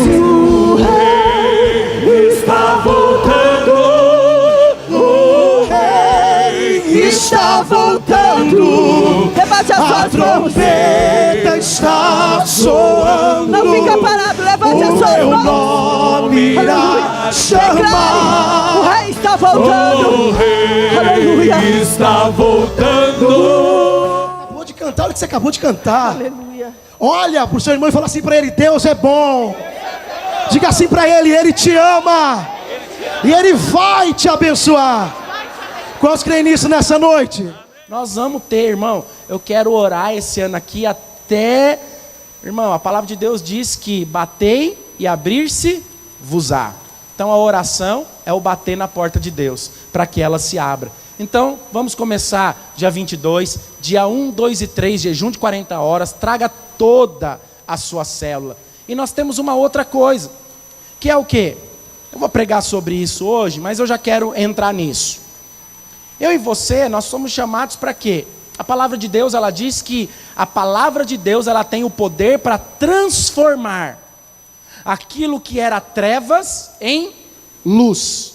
Sim, o rei está voltando. O rei está voltando. Levante as A suas mãos. trombeta está soando. Não fica parado, levante as O suas meu mãos. nome irá O chamar. rei está voltando. O rei Aleluia. está voltando. Acabou de cantar o que você acabou de cantar. Aleluia. Olha pro seu irmão e fala assim para ele: Deus é bom. Diga assim para ele te ama. E ele vai te abençoar. Quantos creem nisso nessa noite? Nós vamos ter, irmão. Eu quero orar esse ano aqui até... Irmão, a palavra de Deus diz que batei e abrir-se-vos-á. Então a oração é o bater na porta de Deus, para que ela se abra. Então vamos começar dia 22, dia 1, 2 e 3, jejum de 40 horas. Traga toda a sua célula. E nós temos uma outra coisa, que é o quê? Eu vou pregar sobre isso hoje, mas eu já quero entrar nisso. Eu e você, nós somos chamados para quê? A palavra de Deus, ela diz que a palavra de Deus, ela tem o poder para transformar aquilo que era trevas em luz.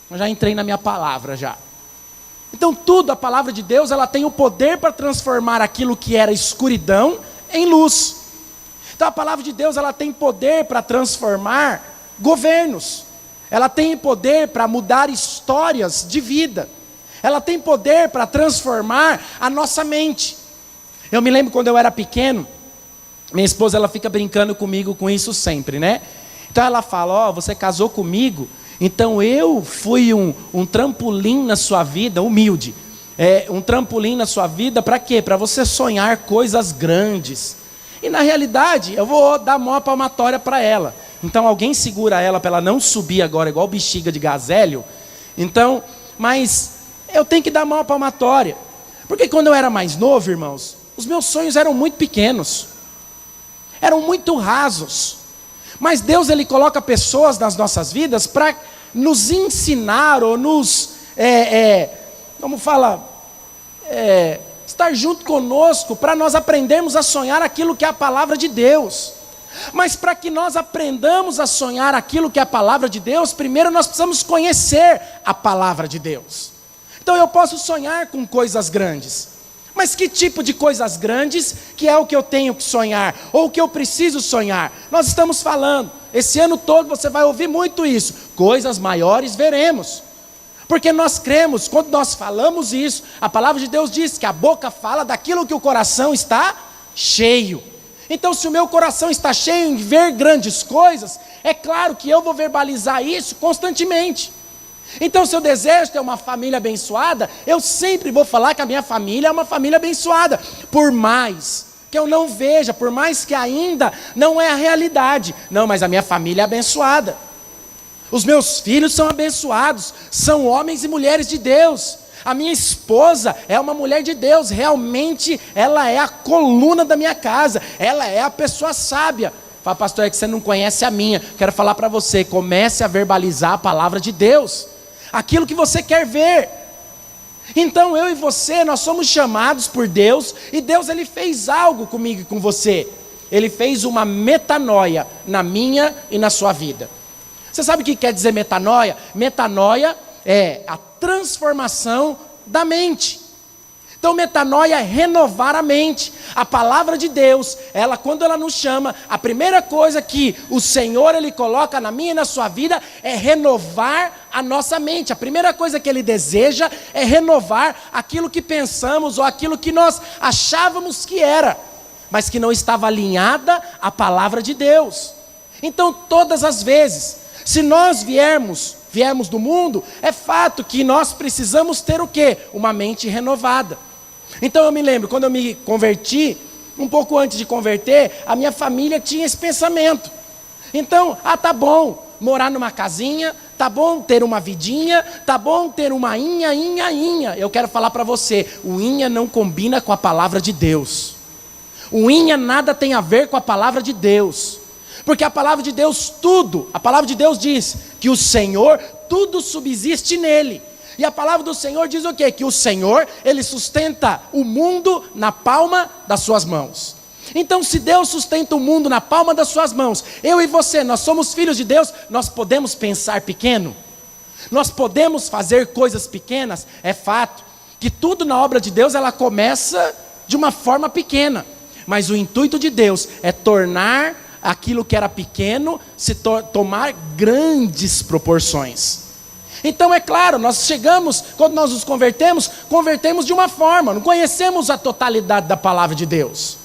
Eu já entrei na minha palavra já. Então tudo, a palavra de Deus, ela tem o poder para transformar aquilo que era escuridão em luz. Então a palavra de Deus, ela tem poder para transformar governos. Ela tem poder para mudar histórias de vida. Ela tem poder para transformar a nossa mente. Eu me lembro quando eu era pequeno, minha esposa, ela fica brincando comigo com isso sempre, né? Então ela fala, você casou comigo, então eu fui um trampolim na sua vida, humilde. Um trampolim na sua vida para quê? Para você sonhar coisas grandes. E na realidade, eu vou dar maior palmatória para ela. Então alguém segura ela para ela não subir agora, igual bexiga de gazélio. Então, mas eu tenho que dar maior palmatória. Porque quando eu era mais novo, irmãos, os meus sonhos eram muito pequenos. Eram muito rasos. Mas Deus, Ele coloca pessoas nas nossas vidas para nos ensinar ou nos, estar junto conosco para nós aprendermos a sonhar aquilo que é a palavra de Deus. Mas para que nós aprendamos a sonhar aquilo que é a palavra de Deus, primeiro nós precisamos conhecer a palavra de Deus. Então eu posso sonhar com coisas grandes, mas que tipo de coisas grandes que é o que eu tenho que sonhar, ou o que eu preciso sonhar? Nós estamos falando, esse ano todo você vai ouvir muito isso, coisas maiores veremos, porque nós cremos, quando nós falamos isso, a palavra de Deus diz que a boca fala daquilo que o coração está cheio. Então se o meu coração está cheio em ver grandes coisas, é claro que eu vou verbalizar isso constantemente. Então se eu desejo ter uma família abençoada, eu sempre vou falar que a minha família é uma família abençoada, por mais que eu não veja, por mais que ainda não é a realidade, não, mas a minha família é abençoada, os meus filhos são abençoados, são homens e mulheres de Deus, a minha esposa é uma mulher de Deus, realmente ela é a coluna da minha casa, ela é a pessoa sábia. Fala, pastor, é que você não conhece a minha. Quero falar para você, comece a verbalizar a palavra de Deus, aquilo que você quer ver. Então eu e você, nós somos chamados por Deus, e Deus, Ele fez algo comigo e com você. Ele fez uma metanoia na minha e na sua vida. Você sabe o que quer dizer metanoia? Metanoia é a transformação da mente. Então metanoia é renovar a mente. A palavra de Deus, ela, quando ela nos chama, a primeira coisa que o Senhor, Ele coloca na minha e na sua vida é renovar a nossa mente. A primeira coisa que Ele deseja é renovar aquilo que pensamos ou aquilo que nós achávamos que era, mas que não estava alinhada à palavra de Deus. Então todas as vezes, se nós viemos do mundo, é fato que nós precisamos ter o quê? Uma mente renovada. Então eu me lembro, quando eu me converti, um pouco antes de converter, a minha família tinha esse pensamento. Então, tá bom morar numa casinha, tá bom ter uma vidinha, tá bom ter uma inha. Eu quero falar para você, o inha não combina com a palavra de Deus. O inha nada tem a ver com a palavra de Deus. Porque a palavra de Deus, a palavra de Deus diz que o Senhor, tudo subsiste nele. E a palavra do Senhor diz o quê? Que o Senhor, Ele sustenta o mundo na palma das suas mãos. Então, se Deus sustenta o mundo na palma das suas mãos, eu e você, nós somos filhos de Deus, nós podemos pensar pequeno? Nós podemos fazer coisas pequenas? É fato que tudo na obra de Deus, ela começa de uma forma pequena. Mas o intuito de Deus é tornar aquilo que era pequeno, tomar grandes proporções. Então é claro, nós chegamos, quando nós nos convertemos de uma forma, não conhecemos a totalidade da palavra de Deus.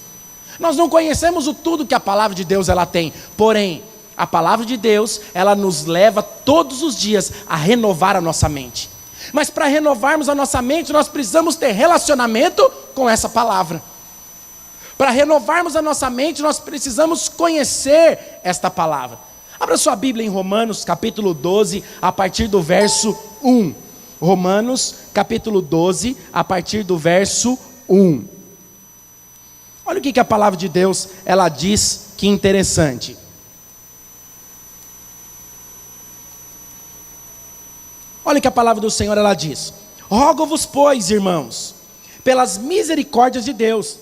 Nós não conhecemos o tudo que a palavra de Deus ela tem. Porém, a palavra de Deus, ela nos leva todos os dias a renovar a nossa mente. Mas para renovarmos a nossa mente, nós precisamos ter relacionamento com essa palavra. Para renovarmos a nossa mente, nós precisamos conhecer esta palavra. Abra sua Bíblia em Romanos, capítulo 12, a partir do verso 1. Romanos, capítulo 12, a partir do verso 1. Olha o que a palavra de Deus, ela diz, que interessante. Olha o que a palavra do Senhor, ela diz: rogo-vos, pois, irmãos, pelas misericórdias de Deus,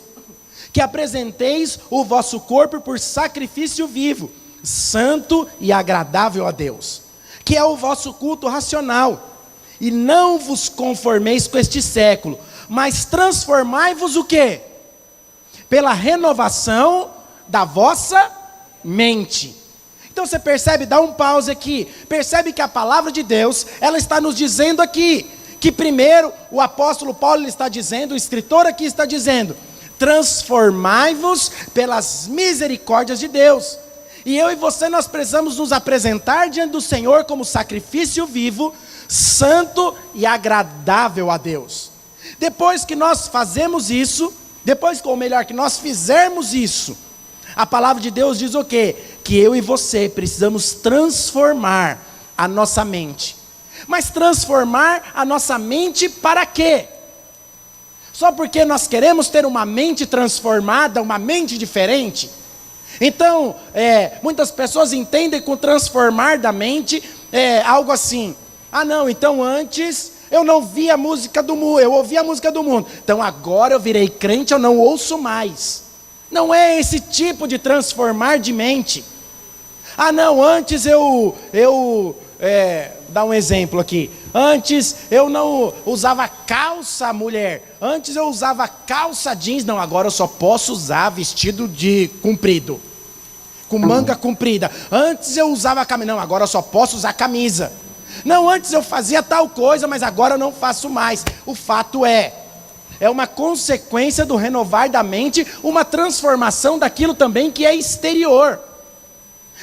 que apresenteis o vosso corpo por sacrifício vivo, santo e agradável a Deus, que é o vosso culto racional. E não vos conformeis com este século, mas transformai-vos o quê? Pela renovação da vossa mente. Então você percebe, dá um pause aqui, percebe que a palavra de Deus, ela está nos dizendo aqui, que primeiro o apóstolo Paulo ele está dizendo, o escritor aqui está dizendo, transformai-vos pelas misericórdias de Deus. E eu e você, nós precisamos nos apresentar diante do Senhor como sacrifício vivo, santo e agradável a Deus. Depois que nós fazemos isso, que nós fizermos isso, a palavra de Deus diz o quê? Que eu e você precisamos transformar a nossa mente. Mas transformar a nossa mente para quê? Só porque nós queremos ter uma mente transformada, uma mente diferente? Então, muitas pessoas entendem com transformar da mente algo assim. Ah não, então antes eu não via a música do mundo, eu ouvia a música do mundo. Então agora eu virei crente, eu não ouço mais. Não é esse tipo de transformar de mente. Ah não, antes dar um exemplo aqui. Antes eu não usava calça mulher. Antes eu usava calça jeans. Não, agora eu só posso usar vestido de comprido, com manga comprida. Antes eu usava camisa. Não, agora eu só posso usar camisa. Não, antes eu fazia tal coisa, mas agora eu não faço mais. O fato é uma consequência do renovar da mente, uma transformação daquilo também que é exterior.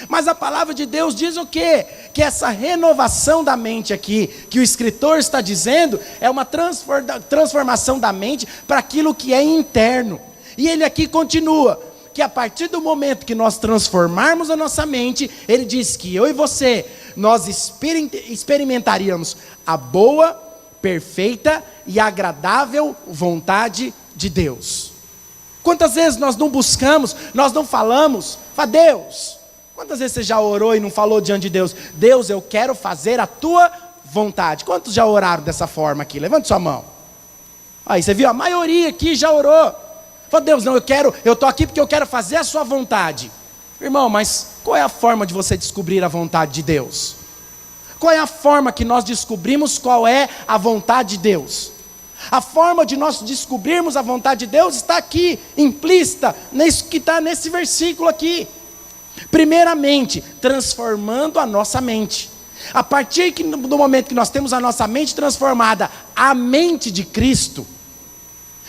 Mas a palavra de Deus diz o quê? Que essa renovação da mente aqui, que o escritor está dizendo, é uma transformação da mente para aquilo que é interno. E ele aqui continua, que a partir do momento que nós transformarmos a nossa mente, ele diz que eu e você, nós experimentaríamos a boa, perfeita e agradável vontade de Deus. Quantas vezes nós não buscamos, nós não falamos, fala Deus, quantas vezes você já orou e não falou diante de Deus, Deus, eu quero fazer a tua vontade? Quantos já oraram dessa forma aqui? Levante sua mão. Aí você viu, a maioria aqui já orou. Fala, Deus, não, eu estou aqui porque eu quero fazer a sua vontade. Irmão, mas qual é a forma de você descobrir a vontade de Deus? Qual é a forma que nós descobrimos qual é a vontade de Deus? A forma de nós descobrirmos a vontade de Deus está aqui, implícita, que está nesse versículo aqui. Primeiramente, transformando a nossa mente. A partir do momento que nós temos a nossa mente transformada, a mente de Cristo,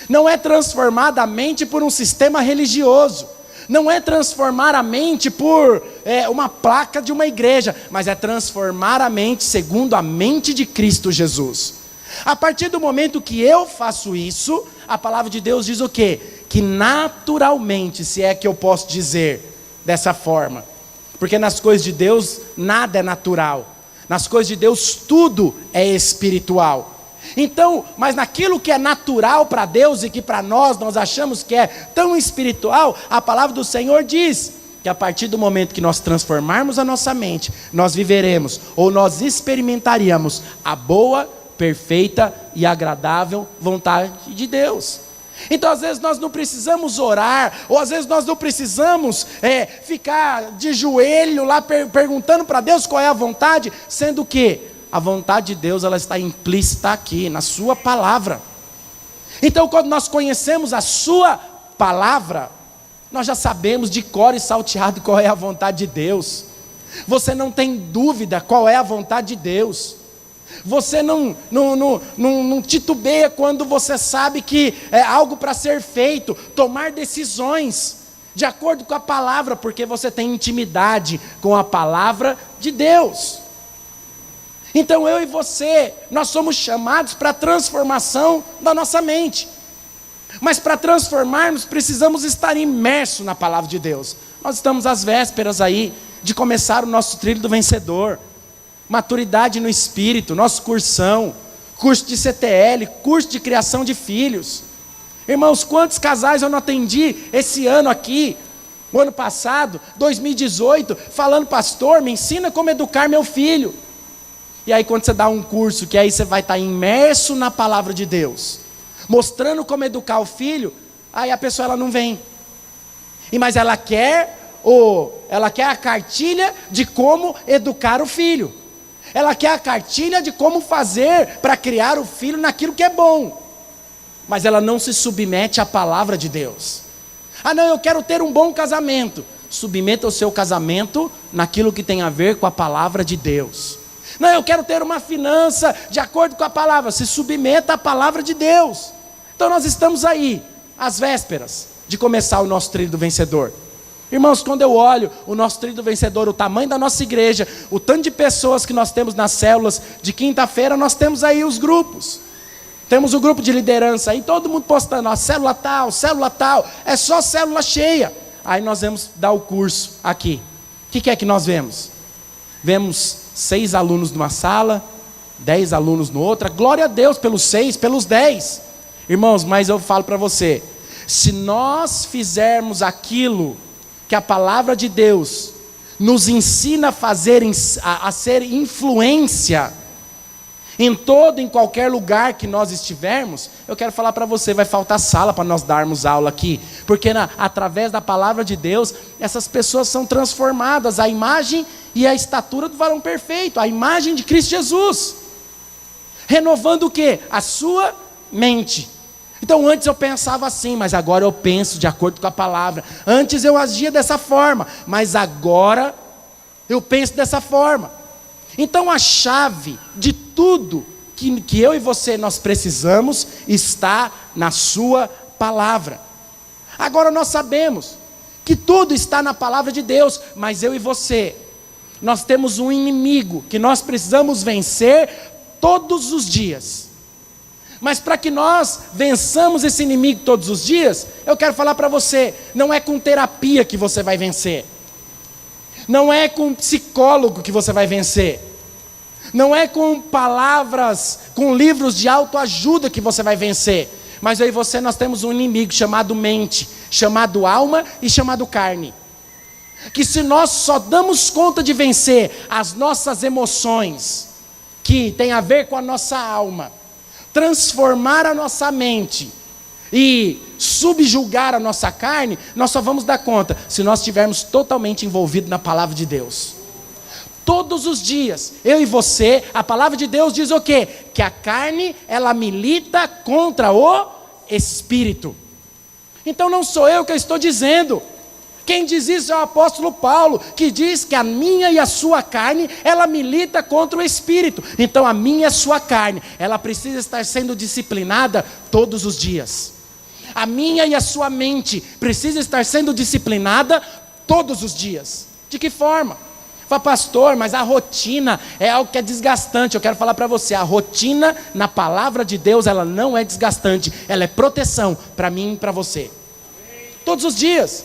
não é transformada a mente por um sistema religioso, não é transformar a mente por uma placa de uma igreja, mas é transformar a mente segundo a mente de Cristo Jesus. A partir do momento que eu faço isso, a palavra de Deus diz o quê? Que naturalmente, se é que eu posso dizer dessa forma, porque nas coisas de Deus nada é natural, nas coisas de Deus tudo é espiritual. Então, mas naquilo que é natural para Deus e que para nós achamos que é tão espiritual, a palavra do Senhor diz que a partir do momento que nós transformarmos a nossa mente, nós viveremos ou nós experimentaríamos a boa, perfeita e agradável vontade de Deus. Então às vezes nós não precisamos orar, ou às vezes nós não precisamos ficar de joelho lá perguntando para Deus qual é a vontade, sendo que a vontade de Deus ela está implícita aqui, na sua palavra. Então quando nós conhecemos a sua palavra, nós já sabemos de cor e salteado qual é a vontade de Deus. Você não tem dúvida qual é a vontade de Deus. Você não titubeia quando você sabe que é algo para ser feito, tomar decisões de acordo com a palavra, porque você tem intimidade com a palavra de Deus. Então eu e você, nós somos chamados para a transformação da nossa mente. Mas para transformarmos, precisamos estar imersos na palavra de Deus. Nós estamos às vésperas aí de começar o nosso trilho do vencedor. Maturidade no Espírito, nosso cursão, curso de CTL, curso de criação de filhos. Irmãos, quantos casais eu não atendi esse ano aqui, o ano passado, 2018, falando, pastor, me ensina como educar meu filho. E aí quando você dá um curso, que aí você vai estar imerso na palavra de Deus, mostrando como educar o filho, aí a pessoa ela não vem. Mas ela quer a cartilha de como educar o filho. Ela quer a cartilha de como fazer para criar o filho naquilo que é bom. Mas ela não se submete à palavra de Deus. Ah não, eu quero ter um bom casamento. Submeta o seu casamento naquilo que tem a ver com a palavra de Deus. Não, eu quero ter uma finança de acordo com a palavra. Se submeta à palavra de Deus. Então nós estamos aí, às vésperas de começar o nosso trilho do vencedor. Irmãos, quando eu olho o nosso trilho do vencedor, o tamanho da nossa igreja, o tanto de pessoas que nós temos nas células, de quinta-feira nós temos aí os grupos. Temos o grupo de liderança aí, todo mundo postando, ó, célula tal, é só célula cheia. Aí nós vamos dar o curso aqui. O que é que nós vemos? Vemos 6 alunos numa sala, 10 alunos na outra. Glória a Deus pelos 6, pelos 10. Irmãos, mas eu falo para você, se nós fizermos aquilo que a palavra de Deus nos ensina a fazer, a ser influência em qualquer lugar que nós estivermos, eu quero falar para você, vai faltar sala para nós darmos aula aqui, porque através da palavra de Deus, essas pessoas são transformadas, a imagem e a estatura do varão perfeito, a imagem de Cristo Jesus, renovando o quê? A sua mente. Então antes eu pensava assim, mas agora eu penso de acordo com a palavra. Antes eu agia dessa forma, mas agora eu penso dessa forma. Então a chave de tudo que eu e você nós precisamos está na sua palavra. Agora nós sabemos que tudo está na palavra de Deus, mas eu e você, nós temos um inimigo que nós precisamos vencer todos os dias. Mas para que nós vençamos esse inimigo todos os dias, eu quero falar para você, não é com terapia que você vai vencer. Não é com psicólogo que você vai vencer. Não é com palavras, com livros de autoajuda que você vai vencer. Mas eu e você, nós temos um inimigo chamado mente, chamado alma e chamado carne. Que se nós só damos conta de vencer as nossas emoções, que tem a ver com a nossa alma, transformar a nossa mente e subjugar a nossa carne, nós só vamos dar conta se nós estivermos totalmente envolvidos na palavra de Deus. Todos os dias, eu e você, a palavra de Deus diz o quê? Que a carne, ela milita contra o Espírito. Então não sou eu que estou dizendo. Quem diz isso é o apóstolo Paulo, que diz que a minha e a sua carne, ela milita contra o Espírito. Então a minha e a sua carne, ela precisa estar sendo disciplinada todos os dias. A minha e a sua mente precisa estar sendo disciplinada todos os dias. De que forma? Fala, pastor, mas a rotina é algo que é desgastante. Eu quero falar para você, a rotina na palavra de Deus, ela não é desgastante, ela é proteção para mim e para você. Todos os dias.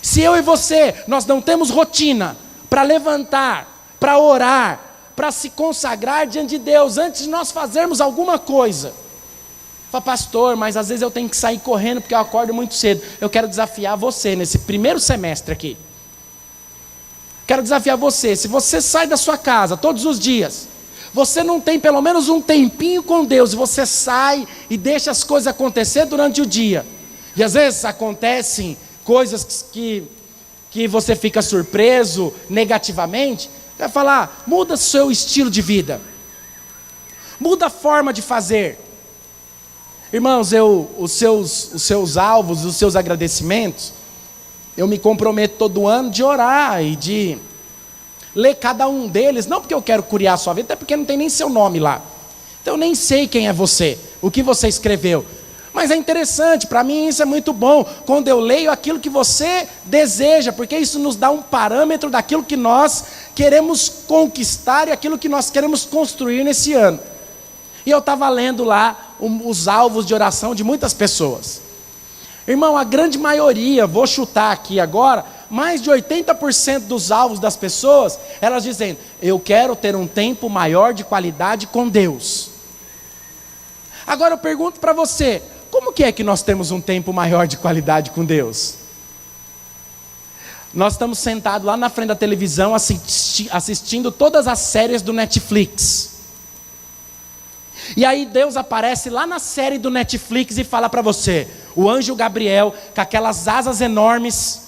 Se eu e você, nós não temos rotina para levantar, para orar, para se consagrar diante de Deus, antes de nós fazermos alguma coisa. Fala, pastor, mas às vezes eu tenho que sair correndo porque eu acordo muito cedo. Eu quero desafiar você nesse primeiro semestre aqui. Quero desafiar você, se você sai da sua casa todos os dias, você não tem pelo menos um tempinho com Deus, e você sai e deixa as coisas acontecer durante o dia, E às vezes acontecem coisas que você fica surpreso negativamente. Você vai falar, muda seu estilo de vida. Muda a forma de fazer. Irmãos, os seus alvos, os seus agradecimentos, eu me comprometo todo ano de orar e de ler cada um deles, não porque eu quero curiar a sua vida, até porque não tem nem seu nome lá. Então eu nem sei quem é você, o que você escreveu. Mas é interessante, para mim isso é muito bom, quando eu leio aquilo que você deseja, porque isso nos dá um parâmetro daquilo que nós queremos conquistar e aquilo que nós queremos construir nesse ano. E eu estava lendo lá os alvos de oração de muitas pessoas. Irmão, a grande maioria, vou chutar aqui agora, mais de 80% dos alvos das pessoas, elas dizem, eu quero ter um tempo maior de qualidade com Deus. Agora eu pergunto para você, como que é que nós temos um tempo maior de qualidade com Deus? Nós estamos sentados lá na frente da televisão assistindo todas as séries do Netflix. E aí Deus aparece lá na série do Netflix e fala para você, o anjo Gabriel, com aquelas asas enormes,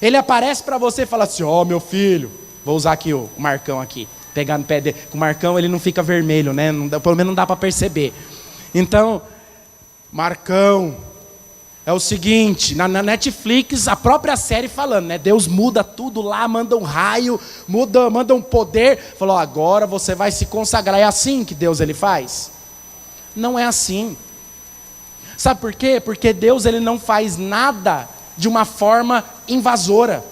ele aparece para você e fala assim, ó meu filho, vou usar aqui o Marcão aqui, pegar no pé dele, o Marcão ele não fica vermelho, né? Pelo menos não dá para perceber. Então, Marcão, é o seguinte, na Netflix, a própria série falando, né? Deus muda tudo lá, manda um raio, manda um poder, falou, agora você vai se consagrar. É assim que Deus ele faz? Não é assim. Sabe por quê? Porque Deus ele não faz nada de uma forma invasora.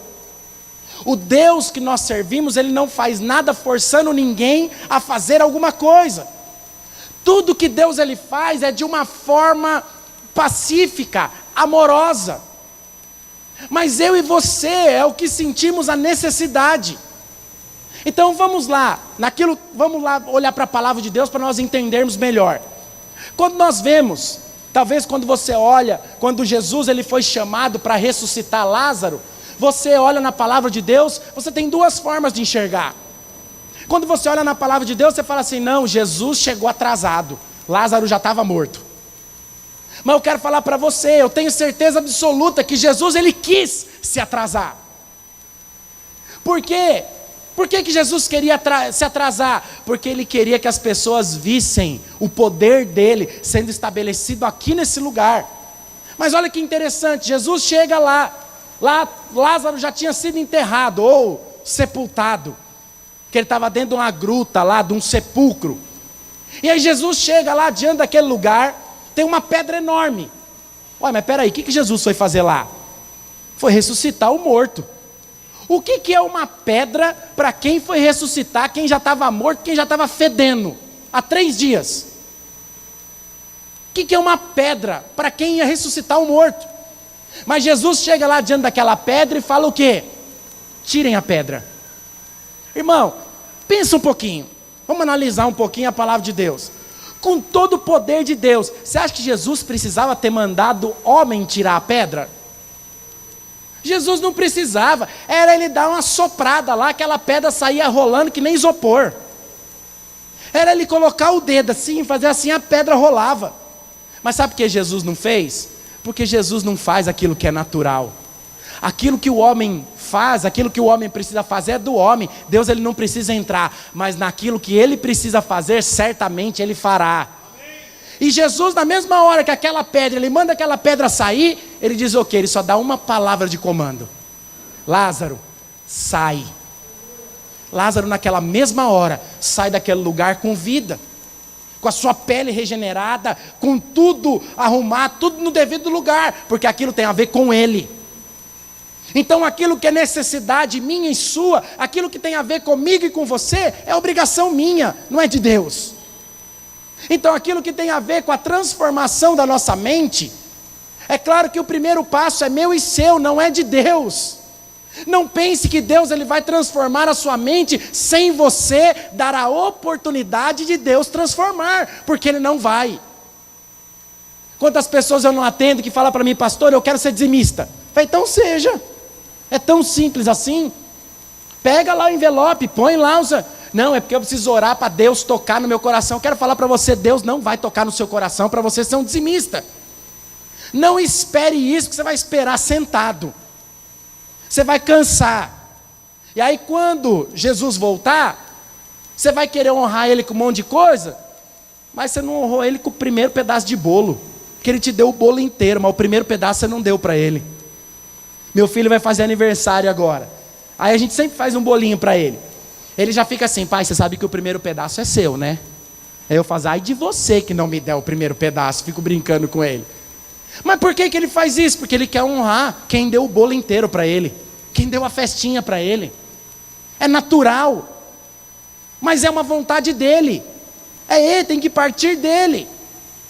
O Deus que nós servimos, ele não faz nada forçando ninguém a fazer alguma coisa. Tudo que Deus ele faz é de uma forma pacífica, amorosa. Mas eu e você é o que sentimos a necessidade. Então vamos lá olhar para a palavra de Deus para nós entendermos melhor. Quando nós vemos, talvez quando você olha, quando Jesus ele foi chamado para ressuscitar Lázaro, você olha na palavra de Deus, você tem duas formas de enxergar. Quando você olha na palavra de Deus, você fala assim, não, Jesus chegou atrasado, Lázaro já estava morto. Mas eu quero falar para você, eu tenho certeza absoluta que Jesus ele quis se atrasar. Por quê? Por que Jesus queria se atrasar? Porque ele queria que as pessoas vissem o poder dele sendo estabelecido aqui nesse lugar. Mas olha que interessante, Jesus chega lá Lázaro já tinha sido enterrado ou sepultado, que ele estava dentro de uma gruta lá, de um sepulcro. E aí Jesus chega lá diante daquele lugar, tem uma pedra enorme. Ué, mas peraí, o que Jesus foi fazer lá? Foi ressuscitar o morto. O que é uma pedra para quem foi ressuscitar, quem já estava morto, quem já estava fedendo há 3 dias? O que é uma pedra para quem ia ressuscitar o morto? Mas Jesus chega lá diante daquela pedra e fala o quê? Tirem a pedra. Irmão, pensa um pouquinho. Vamos analisar um pouquinho a palavra de Deus. Com todo o poder de Deus, você acha que Jesus precisava ter mandado homem tirar a pedra? Jesus não precisava, era ele dar uma soprada lá, aquela pedra saía rolando que nem isopor. Era ele colocar o dedo assim, fazer assim, a pedra rolava. Mas sabe por que Jesus não fez? Porque Jesus não faz aquilo que é natural. Aquilo que o homem faz, aquilo que o homem precisa fazer é do homem. Deus ele não precisa entrar, mas naquilo que ele precisa fazer, certamente ele fará. E Jesus, na mesma hora que aquela pedra, ele manda aquela pedra sair, ele diz o quê? Ele só dá uma palavra de comando. Lázaro, sai. Lázaro naquela mesma hora, sai daquele lugar com vida. Com a sua pele regenerada, com tudo arrumado, tudo no devido lugar. Porque aquilo tem a ver com ele. Então aquilo que é necessidade minha e sua, aquilo que tem a ver comigo e com você, é obrigação minha, não é de Deus. Então aquilo que tem a ver com a transformação da nossa mente, é claro que o primeiro passo é meu e seu, não é de Deus. Não pense que Deus ele vai transformar a sua mente sem você dar a oportunidade de Deus transformar, porque Ele não vai. Quantas pessoas eu não atendo que falam para mim, pastor, eu quero ser dizimista. Falei, então seja. É tão simples assim. Pega lá o envelope, põe lá. Não, é porque eu preciso orar para Deus tocar no meu coração. Eu quero falar para você, Deus não vai tocar no seu coração para você ser um dizimista. Não espere isso que você vai esperar sentado. Você vai cansar. E aí quando Jesus voltar, você vai querer honrar Ele com um monte de coisa, mas você não honrou Ele com o primeiro pedaço de bolo. Porque Ele te deu o bolo inteiro, mas o primeiro pedaço você não deu para Ele. Meu filho vai fazer aniversário agora. Aí a gente sempre faz um bolinho para ele. Ele já fica assim: pai, você sabe que o primeiro pedaço é seu, né? Aí eu faço: ai de você que não me der o primeiro pedaço. Fico brincando com ele. Mas por que ele faz isso? Porque ele quer honrar quem deu o bolo inteiro para ele, quem deu a festinha para ele. É natural, mas é uma vontade dele. É ele, tem que partir dele.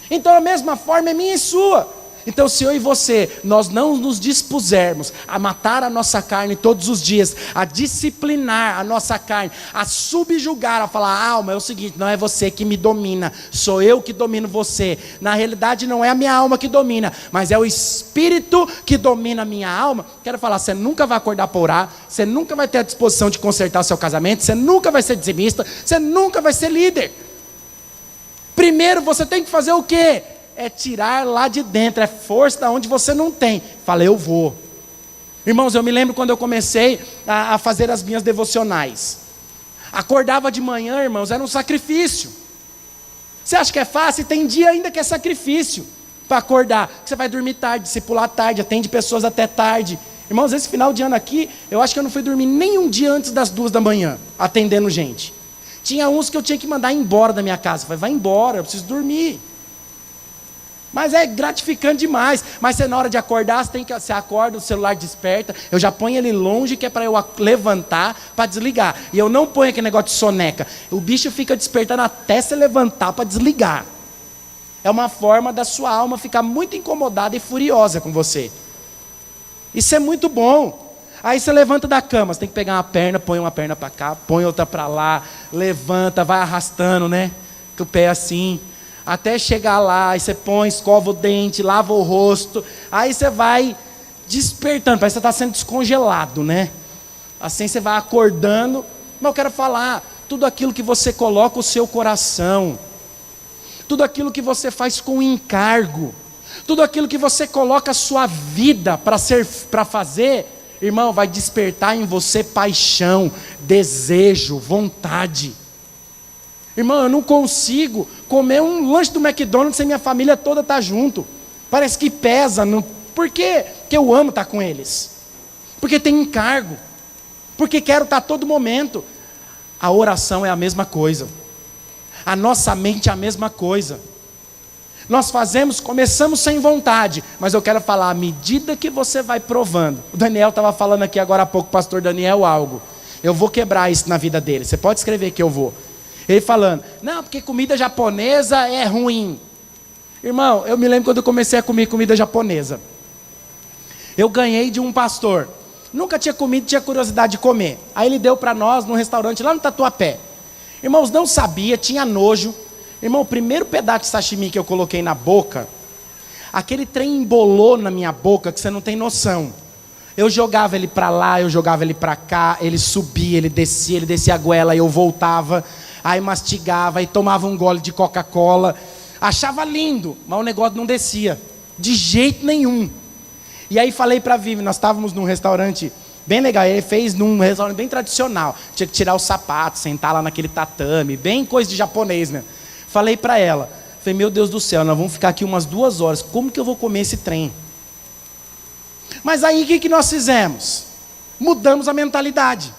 Então a mesma forma é minha e sua. Então se eu e você, nós não nos dispusermos a matar a nossa carne todos os dias, a disciplinar a nossa carne, a subjugar, a falar: alma, é o seguinte, não é você que me domina, sou eu que domino você. Na realidade não é a minha alma que domina, mas é o Espírito que domina a minha alma. Quero falar, você nunca vai acordar para orar, você nunca vai ter a disposição de consertar seu casamento, você nunca vai ser dizimista, você nunca vai ser líder. Primeiro você tem que fazer o quê? É tirar lá de dentro, é força da onde você não tem. Fala: eu vou. Irmãos, eu me lembro quando eu comecei a fazer as minhas devocionais. Acordava de manhã, irmãos, era um sacrifício. Você acha que é fácil? Tem dia ainda que é sacrifício para acordar. Você vai dormir tarde, discipular tarde, atende pessoas até tarde. Irmãos, esse final de ano aqui, eu acho que eu não fui dormir nem um dia antes das 2 da manhã, atendendo gente. Tinha uns que eu tinha que mandar embora da minha casa. Eu falei: vai embora, eu preciso dormir. Mas é gratificante demais. Mas você, na hora de acordar, você acorda, o celular desperta. Eu já ponho ele longe, que é para eu levantar, para desligar. E eu não ponho aquele negócio de soneca. O bicho fica despertando até você levantar para desligar. É uma forma da sua alma ficar muito incomodada e furiosa com você. Isso é muito bom. Aí você levanta da cama, você tem que pegar uma perna, põe uma perna para cá, põe outra para lá, levanta, vai arrastando, né? Com o pé assim, até chegar lá. Aí você põe, escova o dente, lava o rosto. Aí você vai despertando, parece que você está sendo descongelado, né? Assim você vai acordando. Mas eu quero falar, tudo aquilo que você coloca o seu coração, tudo aquilo que você faz com encargo, tudo aquilo que você coloca a sua vida para fazer, irmão, vai despertar em você paixão, desejo, vontade. Irmão, eu não consigo comer um lanche do McDonald's sem minha família toda estar junto. Parece que pesa. Por quê? Porque eu amo estar com eles. Porque tem encargo. Porque quero estar a todo momento. A oração é a mesma coisa. A nossa mente é a mesma coisa. Nós começamos sem vontade, mas eu quero falar, à medida que você vai provando. O Daniel estava falando aqui agora há pouco, o pastor Daniel, algo. Eu vou quebrar isso na vida dele. Você pode escrever que eu vou. Ele falando: não, porque comida japonesa é ruim. Irmão, eu me lembro quando eu comecei a comer comida japonesa. Eu ganhei de um pastor. Nunca tinha comido, tinha curiosidade de comer. Aí ele deu para nós num restaurante lá no Tatuapé. Irmãos, não sabia, tinha nojo. Irmão, o primeiro pedaço de sashimi que eu coloquei na boca, aquele trem embolou na minha boca que você não tem noção. Eu jogava ele para lá, eu jogava ele para cá, ele subia, ele descia a goela, eu voltava, aí mastigava, aí tomava um gole de Coca-Cola, achava lindo, mas o negócio não descia, de jeito nenhum. E aí falei para a Vivi, nós estávamos num restaurante bem legal, ele fez num restaurante bem tradicional, tinha que tirar o sapato, sentar lá naquele tatame, bem coisa de japonês mesmo. Falei para ela, falei: meu Deus do céu, nós vamos ficar aqui umas 2 horas, como que eu vou comer esse trem? Mas aí o que nós fizemos? Mudamos a mentalidade,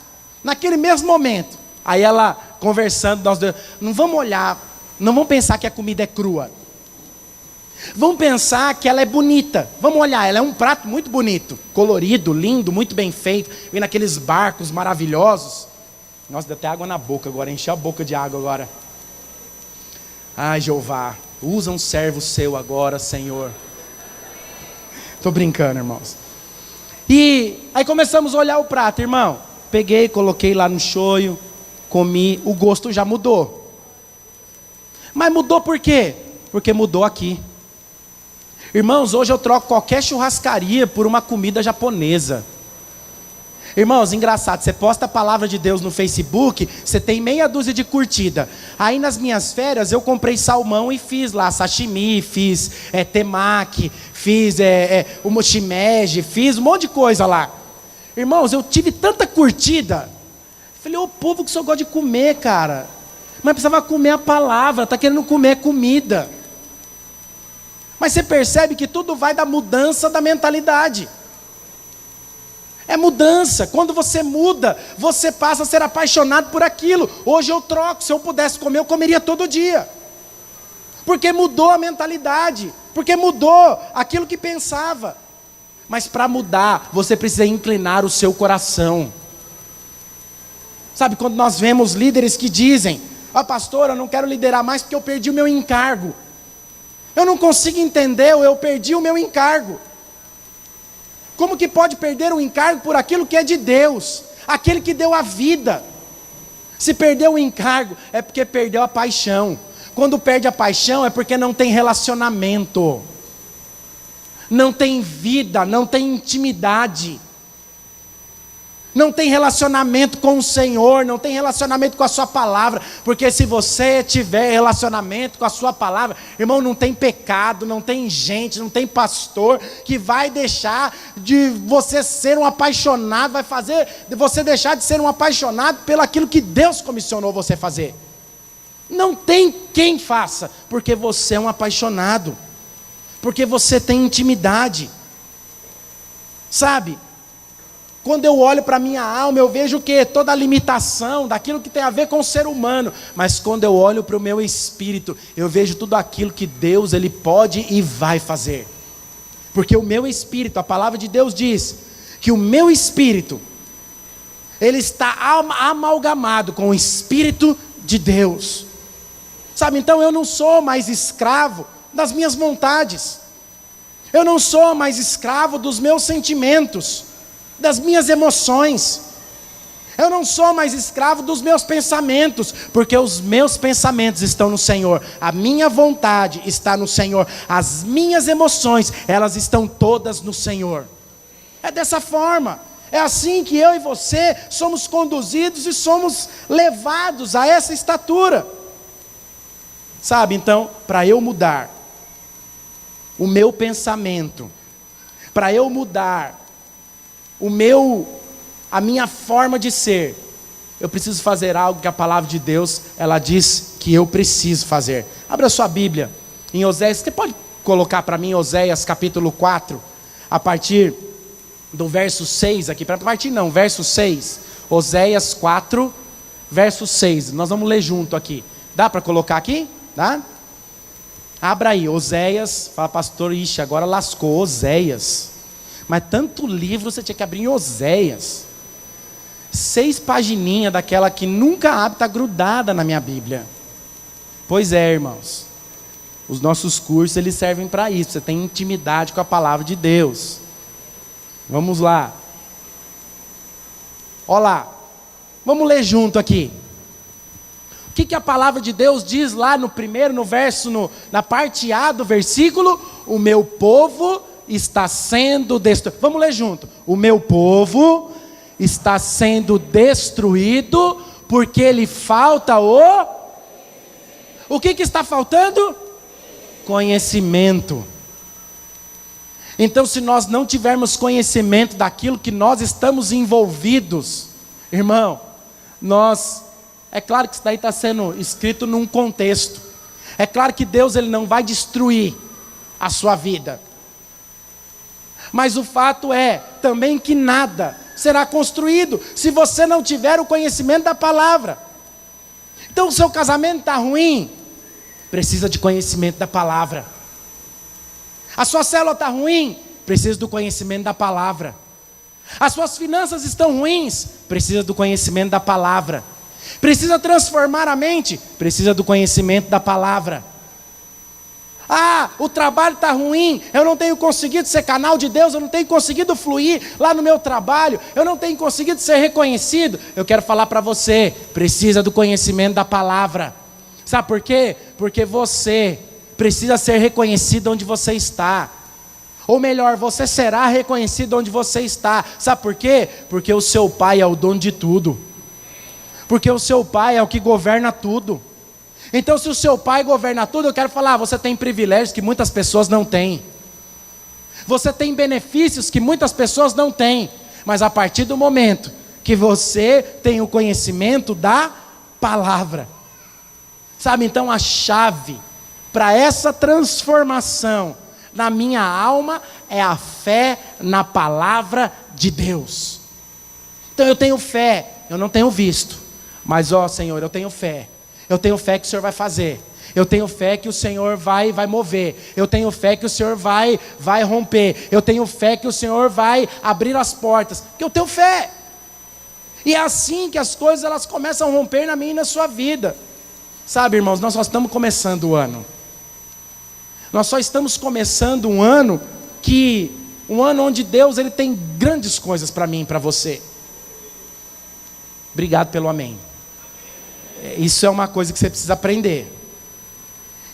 naquele mesmo momento. Aí ela, conversando, nós dois, não vamos olhar, não vamos pensar que a comida é crua. Vamos pensar que ela é bonita. Vamos olhar, ela é um prato muito bonito, colorido, lindo, muito bem feito. Vem naqueles barcos maravilhosos. Nossa, deu até água na boca agora, encheu a boca de água agora. Ai, Jeová, usa um servo seu agora, Senhor. Estou brincando, irmãos. E aí começamos a olhar o prato, irmão. Peguei, coloquei lá no shoyu, comi, o gosto já mudou. Mas mudou por quê? Porque mudou aqui. Irmãos, hoje eu troco qualquer churrascaria por uma comida japonesa. Irmãos, engraçado, você posta a palavra de Deus no Facebook, você tem meia dúzia de curtida. Aí nas minhas férias eu comprei salmão e fiz lá sashimi, fiz temaki, fiz o mochimeji, fiz um monte de coisa lá. Irmãos, eu tive tanta curtida. Falei, ô povo que só gosta de comer, cara. Mas precisava comer a palavra, está querendo comer comida. Mas você percebe que tudo vai da mudança da mentalidade. É mudança. Quando você muda, você passa a ser apaixonado por aquilo. Hoje eu troco. Se eu pudesse comer, eu comeria todo dia. Porque mudou a mentalidade. Porque mudou aquilo que pensava. Mas para mudar, você precisa inclinar o seu coração. Sabe, quando nós vemos líderes que dizem: pastor, eu não quero liderar mais porque eu perdi o meu encargo. Eu não consigo entender, eu perdi o meu encargo. Como que pode perder o encargo por aquilo que é de Deus? Aquele que deu a vida. Se perdeu o encargo, é porque perdeu a paixão. Quando perde a paixão, é porque não tem relacionamento. Não tem vida, não tem intimidade. Não tem relacionamento com o Senhor, não tem relacionamento com a sua palavra, porque se você tiver relacionamento com a sua palavra, irmão, não tem pecado, não tem gente, não tem pastor que vai deixar de você ser um apaixonado, vai fazer de você deixar de ser um apaixonado pelo aquilo que Deus comissionou você fazer. Não tem quem faça, porque você é um apaixonado, porque você tem intimidade, sabe? Quando eu olho para a minha alma, eu vejo o quê? Toda a limitação daquilo que tem a ver com o ser humano. Mas quando eu olho para o meu espírito, eu vejo tudo aquilo que Deus ele pode e vai fazer. Porque o meu espírito, a palavra de Deus diz, que o meu espírito, ele está amalgamado com o Espírito de Deus. Sabe, então eu não sou mais escravo das minhas vontades. Eu não sou mais escravo dos meus sentimentos, das minhas emoções. Eu não sou mais escravo dos meus pensamentos, porque os meus pensamentos estão no Senhor, a minha vontade está no Senhor, as minhas emoções, elas estão todas no Senhor. É dessa forma, é assim que eu e você somos conduzidos e somos levados a essa estatura. Sabe, então, para eu mudar o meu pensamento, para eu mudar a minha forma de ser, eu preciso fazer algo que a palavra de Deus, ela diz que eu preciso fazer. Abra sua Bíblia, em Oséias, você pode colocar para mim Oséias capítulo 4, a partir do verso 6 aqui, verso 6, Oséias 4, verso 6, nós vamos ler junto aqui, dá para colocar aqui? Dá? Abra aí, Oséias, fala pastor, ixi, agora lascou, Oséias. Mas tanto livro você tinha que abrir em Oséias. 6 pagininhas daquela que nunca abre, está grudada na minha Bíblia. Pois é, irmãos. Os nossos cursos, eles servem para isso. Você tem intimidade com a palavra de Deus. Vamos lá. Olha lá. Vamos ler junto aqui. O que a palavra de Deus diz lá no verso, na parte A do versículo? O meu povo está sendo destruído. Vamos ler junto. O meu povo está sendo destruído porque lhe falta o que está faltando? Conhecimento. Então, se nós não tivermos conhecimento daquilo que nós estamos envolvidos, irmão, é claro que isso daí está sendo escrito num contexto. É claro que Deus ele não vai destruir a sua vida. Mas o fato é também que nada será construído se você não tiver o conhecimento da palavra. Então o seu casamento está ruim, precisa de conhecimento da palavra. A sua célula está ruim, precisa do conhecimento da palavra. As suas finanças estão ruins, precisa do conhecimento da palavra. Precisa transformar a mente, precisa do conhecimento da palavra. O trabalho está ruim, eu não tenho conseguido ser canal de Deus, eu não tenho conseguido fluir lá no meu trabalho, eu não tenho conseguido ser reconhecido. Eu quero falar para você, precisa do conhecimento da palavra. Sabe por quê? Porque você precisa ser reconhecido onde você está. Ou melhor, você será reconhecido onde você está. Sabe por quê? Porque o seu pai é o dono de tudo. Porque o seu pai é o que governa tudo. Então, se o seu pai governa tudo, eu quero falar, você tem privilégios que muitas pessoas não têm. Você tem benefícios que muitas pessoas não têm. Mas a partir do momento que você tem o conhecimento da palavra, sabe, então a chave para essa transformação na minha alma é a fé na palavra de Deus. Então eu tenho fé, eu não tenho visto, mas ó Senhor, eu tenho fé que o Senhor vai fazer, eu tenho fé que o Senhor vai mover, eu tenho fé que o Senhor vai romper, eu tenho fé que o Senhor vai abrir as portas, porque eu tenho fé. E é assim que as coisas elas começam a romper na minha e na sua vida. Sabe, irmãos, nós só estamos começando o ano. Nós só estamos começando um ano onde Deus ele tem grandes coisas para mim e para você. Obrigado pelo amém. Isso é uma coisa que você precisa aprender.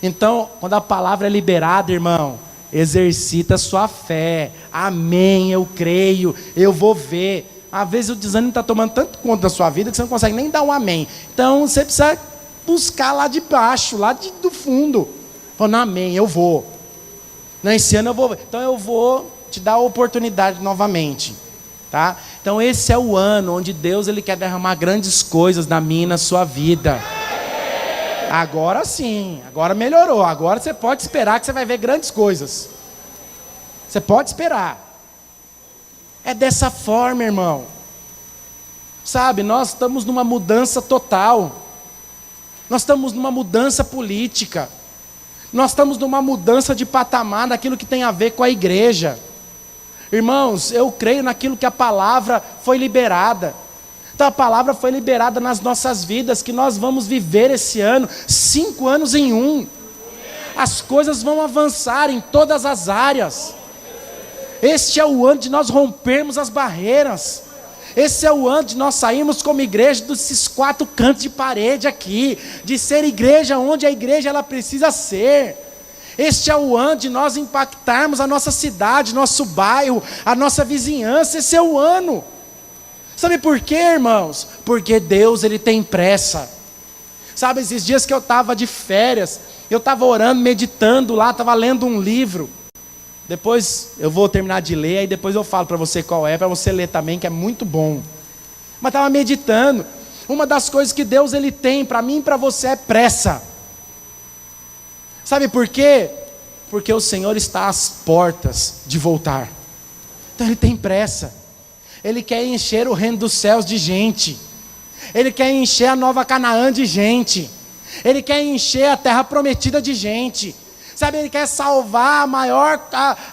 Então, quando a palavra é liberada, irmão, exercita a sua fé. Amém, eu creio, eu vou ver. Às vezes o desânimo está tomando tanto conta da sua vida que você não consegue nem dar um amém. Então você precisa buscar lá de baixo, do fundo. Falando, amém, eu vou. Não, esse ano eu vou. Então eu vou te dar a oportunidade novamente. Tá? Então esse é o ano onde Deus ele quer derramar grandes coisas na minha e na sua vida. Agora sim, agora melhorou. Agora você pode esperar que você vai ver grandes coisas. Você pode esperar. É dessa forma, irmão. Sabe, nós estamos numa mudança total. Nós estamos numa mudança política. Nós estamos numa mudança de patamar daquilo que tem a ver com a igreja. Irmãos, eu creio naquilo que a palavra foi liberada. Então a palavra foi liberada nas nossas vidas, que nós vamos viver esse ano, 5 anos em um. As coisas vão avançar em todas as áreas. Este é o ano de nós rompermos as barreiras. Esse é o ano de nós sairmos como igreja desses 4 cantos de parede aqui, de ser igreja onde a igreja ela precisa ser. Este é o ano de nós impactarmos a nossa cidade, nosso bairro, a nossa vizinhança. Esse é o ano. Sabe por quê, irmãos? Porque Deus ele tem pressa. Sabe, esses dias que eu estava de férias, eu estava orando, meditando lá, estava lendo um livro. Depois eu vou terminar de ler, aí depois eu falo para você qual é, para você ler também, que é muito bom. Mas estava meditando. Uma das coisas que Deus ele tem para mim e para você é pressa. Sabe por quê? Porque o Senhor está às portas de voltar. Então Ele tem pressa. Ele quer encher o reino dos céus de gente. Ele quer encher a nova Canaã de gente. Ele quer encher a terra prometida de gente. Sabe, Ele quer salvar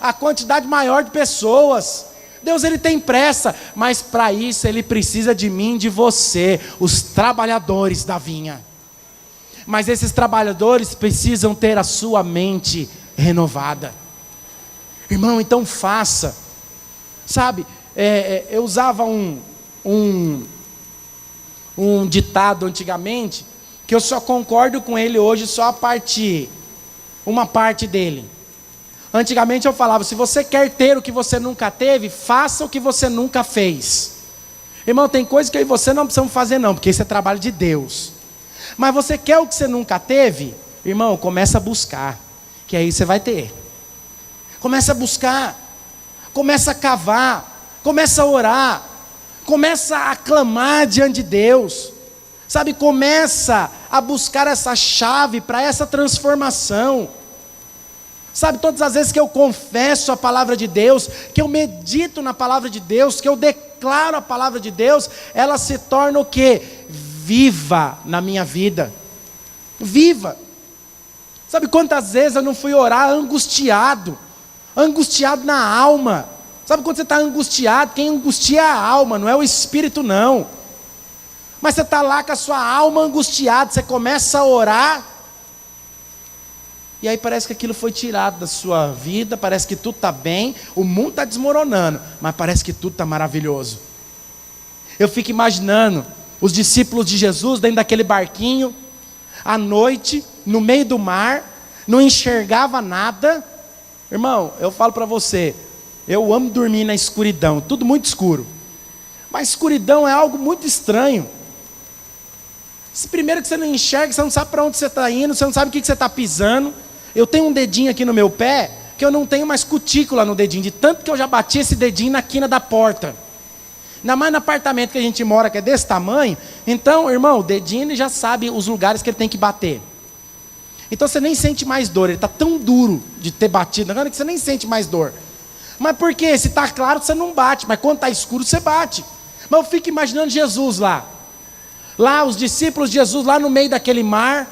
a quantidade maior de pessoas. Deus ele tem pressa, mas para isso Ele precisa de mim, de você, os trabalhadores da vinha. Mas esses trabalhadores precisam ter a sua mente renovada. Irmão, então faça. Sabe, eu usava um ditado antigamente, que eu só concordo com ele hoje só uma parte dele. Antigamente eu falava, se você quer ter o que você nunca teve, faça o que você nunca fez. Irmão, tem coisa que eu e você não precisamos fazer não, porque isso é trabalho de Deus. Mas você quer o que você nunca teve? Irmão, começa a buscar, que aí você vai ter. Começa a buscar, começa a cavar, começa a orar, começa a clamar diante de Deus. Sabe, começa a buscar essa chave para essa transformação. Sabe, todas as vezes que eu confesso a palavra de Deus, que eu medito na palavra de Deus, que eu declaro a palavra de Deus, ela se torna o quê? Viva na minha vida. Viva. Sabe quantas vezes eu não fui orar angustiado na alma. Sabe quando você está angustiado? Quem angustia é a alma, não é o espírito não. Mas você está lá com a sua alma angustiada, você começa a orar, e aí parece que aquilo foi tirado da sua vida, parece que tudo está bem, o mundo está desmoronando, mas parece que tudo está maravilhoso. Eu fico imaginando os discípulos de Jesus dentro daquele barquinho, à noite, no meio do mar, não enxergava nada. Irmão, eu falo para você, eu amo dormir na escuridão, tudo muito escuro, mas escuridão é algo muito estranho. Primeiro que você não enxerga, você não sabe para onde você está indo, você não sabe o que você está pisando. Eu tenho um dedinho aqui no meu pé, que eu não tenho mais cutícula no dedinho, de tanto que eu já bati esse dedinho na quina da porta. Ainda mais no apartamento que a gente mora, que é desse tamanho. Então, irmão, o dedinho ele já sabe os lugares que ele tem que bater. Então você nem sente mais dor, ele está tão duro de ter batido, que você nem sente mais dor. Mas por quê? Se está claro, você não bate, mas quando está escuro, você bate. Mas eu fico imaginando Jesus lá. Lá, os discípulos de Jesus, lá no meio daquele mar,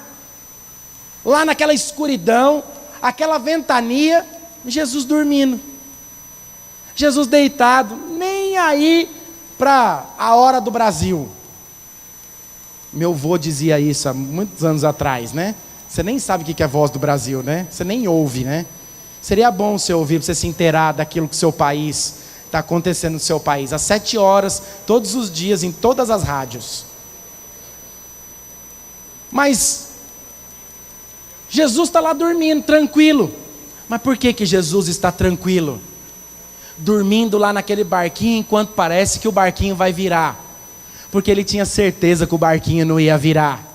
lá naquela escuridão, aquela ventania, Jesus dormindo. Jesus deitado, nem aí para a hora do Brasil. Meu avô dizia isso há muitos anos atrás, né? Você nem sabe o que é voz do Brasil, né? Você nem ouve, né? Seria bom você ouvir, para você se inteirar daquilo que o seu país está acontecendo no seu país. Às 7 horas, todos os dias, em todas as rádios. Mas Jesus está lá dormindo, tranquilo. Mas por que Jesus está tranquilo? Dormindo lá naquele barquinho, enquanto parece que o barquinho vai virar. Porque ele tinha certeza que o barquinho não ia virar.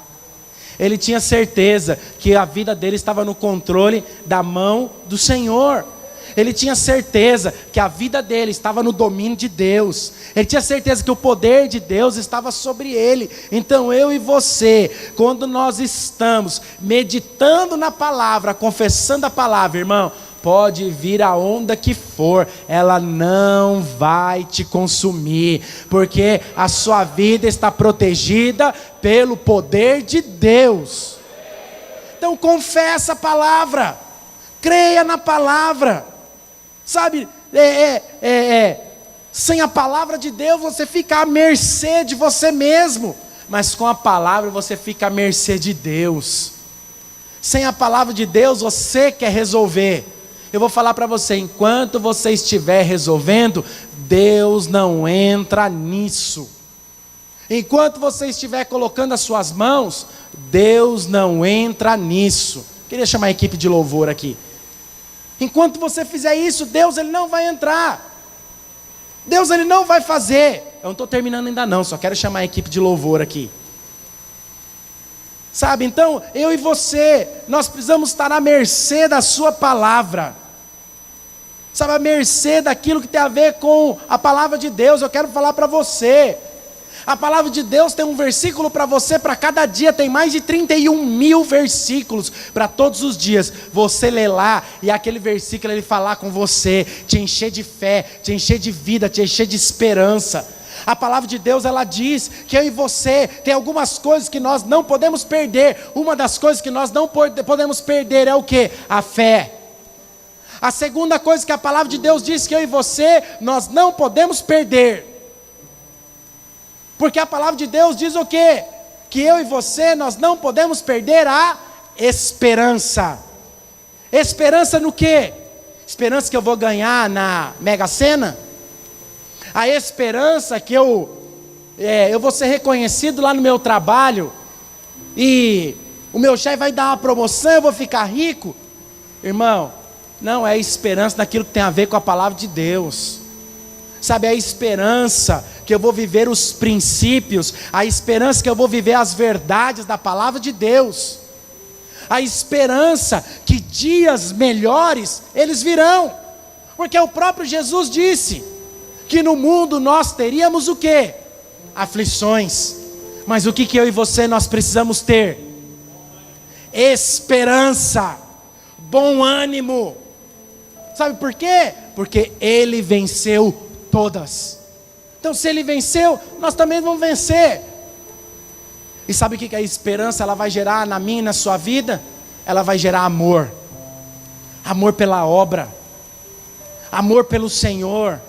Ele tinha certeza que a vida dele estava no controle da mão do Senhor. Ele tinha certeza que a vida dele estava no domínio de Deus. Ele tinha certeza que o poder de Deus estava sobre ele. Então eu e você, quando nós estamos meditando na palavra, confessando a palavra, irmão, pode vir a onda que for, ela não vai te consumir, porque a sua vida está protegida pelo poder de Deus. Então confessa a palavra, creia na palavra, sabe, sem a palavra de Deus você fica à mercê de você mesmo, mas com a palavra você fica à mercê de Deus. Sem a palavra de Deus você quer resolver. Eu vou falar para você, enquanto você estiver resolvendo, Deus não entra nisso. Enquanto você estiver colocando as suas mãos, Deus não entra nisso. Queria chamar a equipe de louvor aqui. Enquanto você fizer isso, Deus ele não vai entrar. Deus ele não vai fazer. Eu não estou terminando ainda não, só quero chamar a equipe de louvor aqui. Sabe, então, eu e você, nós precisamos estar à mercê da sua palavra. Sabe, à mercê daquilo que tem a ver com a palavra de Deus. Eu quero falar para você. A palavra de Deus tem um versículo para você, para cada dia, tem mais de 31 mil versículos, para todos os dias, você ler lá, e aquele versículo ele falar com você, te encher de fé, te encher de vida, te encher de esperança. A palavra de Deus ela diz que eu e você tem algumas coisas que nós não podemos perder. Uma das coisas que nós não podemos perder é o que? A fé. A segunda coisa que a palavra de Deus diz que eu e você nós não podemos perder. Porque a palavra de Deus diz o quê? Que eu e você nós não podemos perder a esperança. Esperança no quê? Esperança que eu vou ganhar na Mega Sena? A esperança que eu vou ser reconhecido lá no meu trabalho e o meu chefe vai dar uma promoção, eu vou ficar rico? Irmão, não é esperança naquilo que tem a ver com a palavra de Deus. Sabe, é a esperança que eu vou viver os princípios, a esperança que eu vou viver as verdades da palavra de Deus, a esperança que dias melhores eles virão, porque o próprio Jesus disse que no mundo nós teríamos o quê? Aflições. Mas o que eu e você nós precisamos ter? Esperança, bom ânimo. Sabe por quê? Porque Ele venceu todas. Então se Ele venceu, nós também vamos vencer. E sabe o que a esperança ela vai gerar na minha e na sua vida? Ela vai gerar amor. Amor pela obra. Amor pelo Senhor.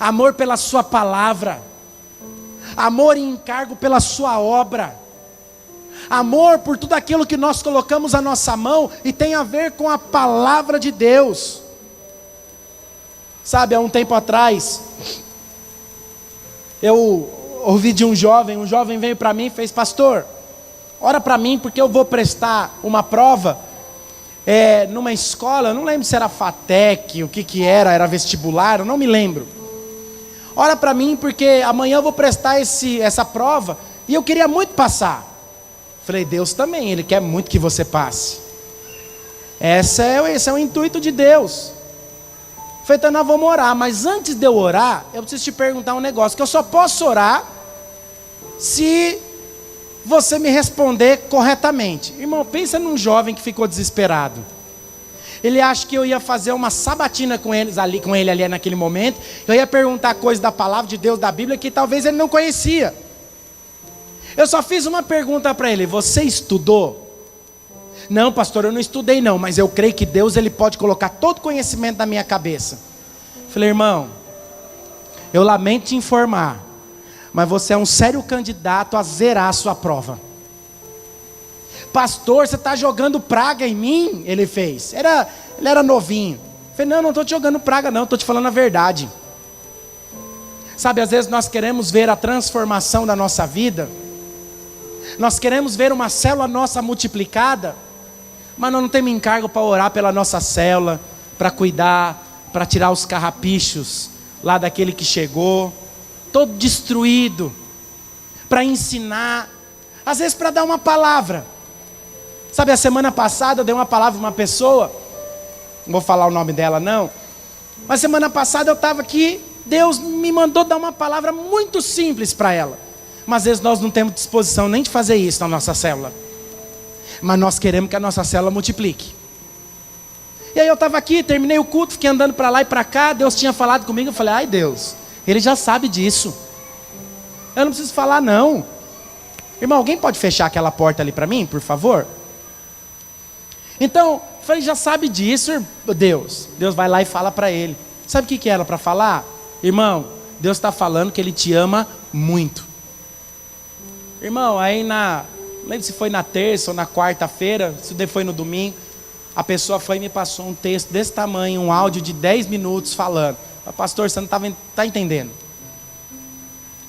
Amor pela sua palavra, amor e encargo pela sua obra, amor por tudo aquilo que nós colocamos à nossa mão e tem a ver com a palavra de Deus. Sabe, há um tempo atrás, eu ouvi de um jovem veio para mim e fez: pastor, ora para mim porque eu vou prestar uma prova numa escola, eu não lembro se era FATEC, o que era vestibular, eu não me lembro. Ora para mim porque amanhã eu vou prestar essa prova e eu queria muito passar. Falei, Deus também, Ele quer muito que você passe. Esse é o intuito de Deus. Falei, então nós vamos orar, mas antes de eu orar, eu preciso te perguntar um negócio, que eu só posso orar se você me responder corretamente. Irmão, pensa num jovem que ficou desesperado. Ele acha que eu ia fazer uma sabatina com ele ali naquele momento. Eu ia perguntar coisas da palavra de Deus, da Bíblia, que talvez ele não conhecia. Eu só fiz uma pergunta para ele: você estudou? Não, pastor, eu não estudei não, mas eu creio que Deus ele pode colocar todo conhecimento na minha cabeça. Falei, irmão, eu lamento te informar, mas você é um sério candidato a zerar a sua prova. Pastor, você está jogando praga em mim? Ele fez. Ele era novinho. Falei, não estou te jogando praga não, estou te falando a verdade. Sabe, às vezes nós queremos ver a transformação da nossa vida, nós queremos ver uma célula nossa multiplicada, mas nós não temos encargo para orar pela nossa célula, para cuidar, para tirar os carrapichos lá daquele que chegou, todo destruído, para ensinar, às vezes para dar uma palavra. Sabe, a semana passada eu dei uma palavra para uma pessoa, não vou falar o nome dela não, mas semana passada eu estava aqui, Deus me mandou dar uma palavra muito simples para ela, mas às vezes nós não temos disposição nem de fazer isso na nossa célula, mas nós queremos que a nossa célula multiplique. E aí eu estava aqui, terminei o culto, fiquei andando para lá e para cá, Deus tinha falado comigo, eu falei, ai Deus, Ele já sabe disso, eu não preciso falar não. Irmão, alguém pode fechar aquela porta ali para mim, por favor? Então, eu falei, já sabe disso, Deus. Deus vai lá e fala para ele. Sabe o que era para falar? Irmão, Deus está falando que Ele te ama muito. Irmão, aí não lembro se foi na terça ou na quarta-feira, se foi no domingo, a pessoa foi e me passou um texto desse tamanho, um áudio de 10 minutos falando. Pastor, você não está entendendo.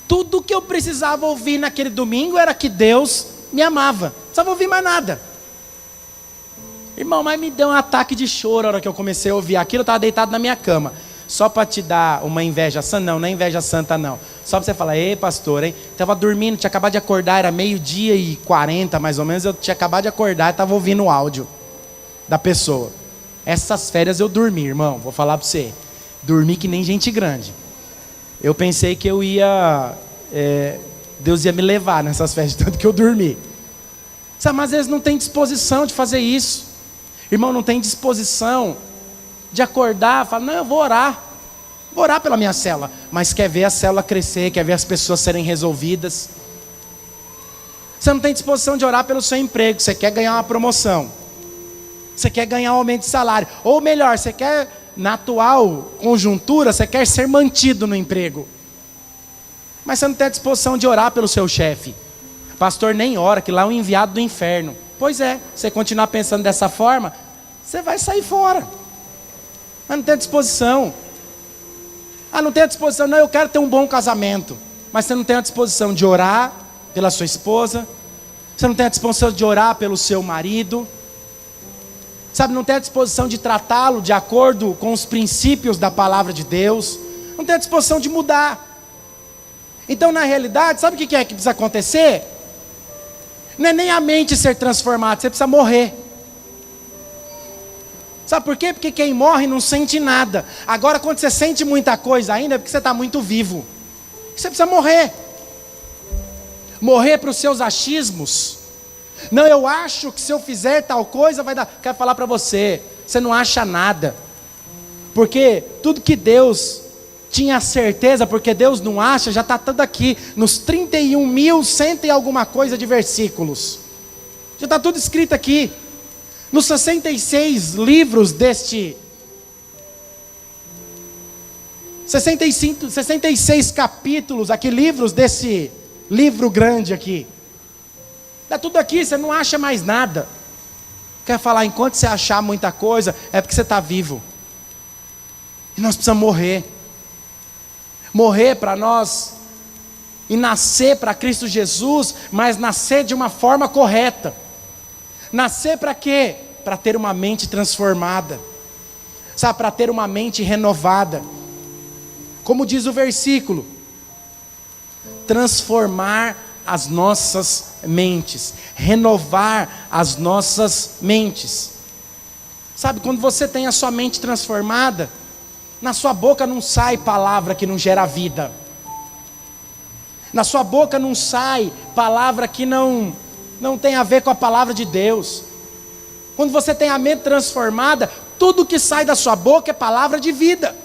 Tudo que eu precisava ouvir naquele domingo era que Deus me amava. Não precisava ouvir mais nada. Irmão, mas me deu um ataque de choro a hora que eu comecei a ouvir aquilo. Eu estava deitado na minha cama. Só para te dar uma inveja santa, não é inveja santa não. Só para você falar, ei pastor, hein? Estava dormindo, tinha acabado de acordar, era 12:40 mais ou menos. Eu tinha acabado de acordar e estava ouvindo o áudio da pessoa. Essas férias eu dormi, irmão, vou falar para você. Dormi que nem gente grande. Eu pensei que eu ia... Deus ia me levar nessas férias, tanto que eu dormi. Sabe, mas às vezes não tem disposição de fazer isso. Irmão, não tem disposição de acordar, falar, não, eu vou orar pela minha célula, mas quer ver a célula crescer, quer ver as pessoas serem resolvidas. Você não tem disposição de orar pelo seu emprego, você quer ganhar uma promoção, você quer ganhar um aumento de salário, ou melhor, você quer, na atual conjuntura, você quer ser mantido no emprego, mas você não tem a disposição de orar pelo seu chefe. Pastor, nem ora, que lá é um enviado do inferno. Pois é, você continuar pensando dessa forma, você vai sair fora. Mas não tem a disposição. Não tem a disposição, não, eu quero ter um bom casamento. Mas você não tem a disposição de orar pela sua esposa. Você não tem a disposição de orar pelo seu marido. Sabe, não tem a disposição de tratá-lo de acordo com os princípios da palavra de Deus. Não tem a disposição de mudar. Então, na realidade, sabe o que é que precisa acontecer? Não é nem a mente ser transformada, você precisa morrer. Sabe por quê? Porque quem morre não sente nada. Agora, quando você sente muita coisa ainda, é porque você está muito vivo. Você precisa morrer. Morrer para os seus achismos. Não, eu acho que se eu fizer tal coisa vai dar. Quero falar para você, você não acha nada. Porque tudo que Deus tinha certeza, porque Deus não acha, já está tudo aqui, nos 31.100 e alguma coisa de versículos. Já está tudo escrito aqui. Nos 66 livros deste... 66 capítulos aqui, livros desse livro grande aqui. Está tudo aqui, você não acha mais nada. Quer falar, enquanto você achar muita coisa, é porque você está vivo. E nós precisamos morrer. Morrer para nós e nascer para Cristo Jesus, mas nascer de uma forma correta. Nascer para quê? Para ter uma mente transformada. Sabe, para ter uma mente renovada. Como diz o versículo, transformar as nossas mentes, renovar as nossas mentes. Sabe, quando você tem a sua mente transformada, na sua boca não sai palavra que não gera vida. Na sua boca não sai palavra que não tem a ver com a palavra de Deus. Quando você tem a mente transformada, tudo que sai da sua boca é palavra de vida.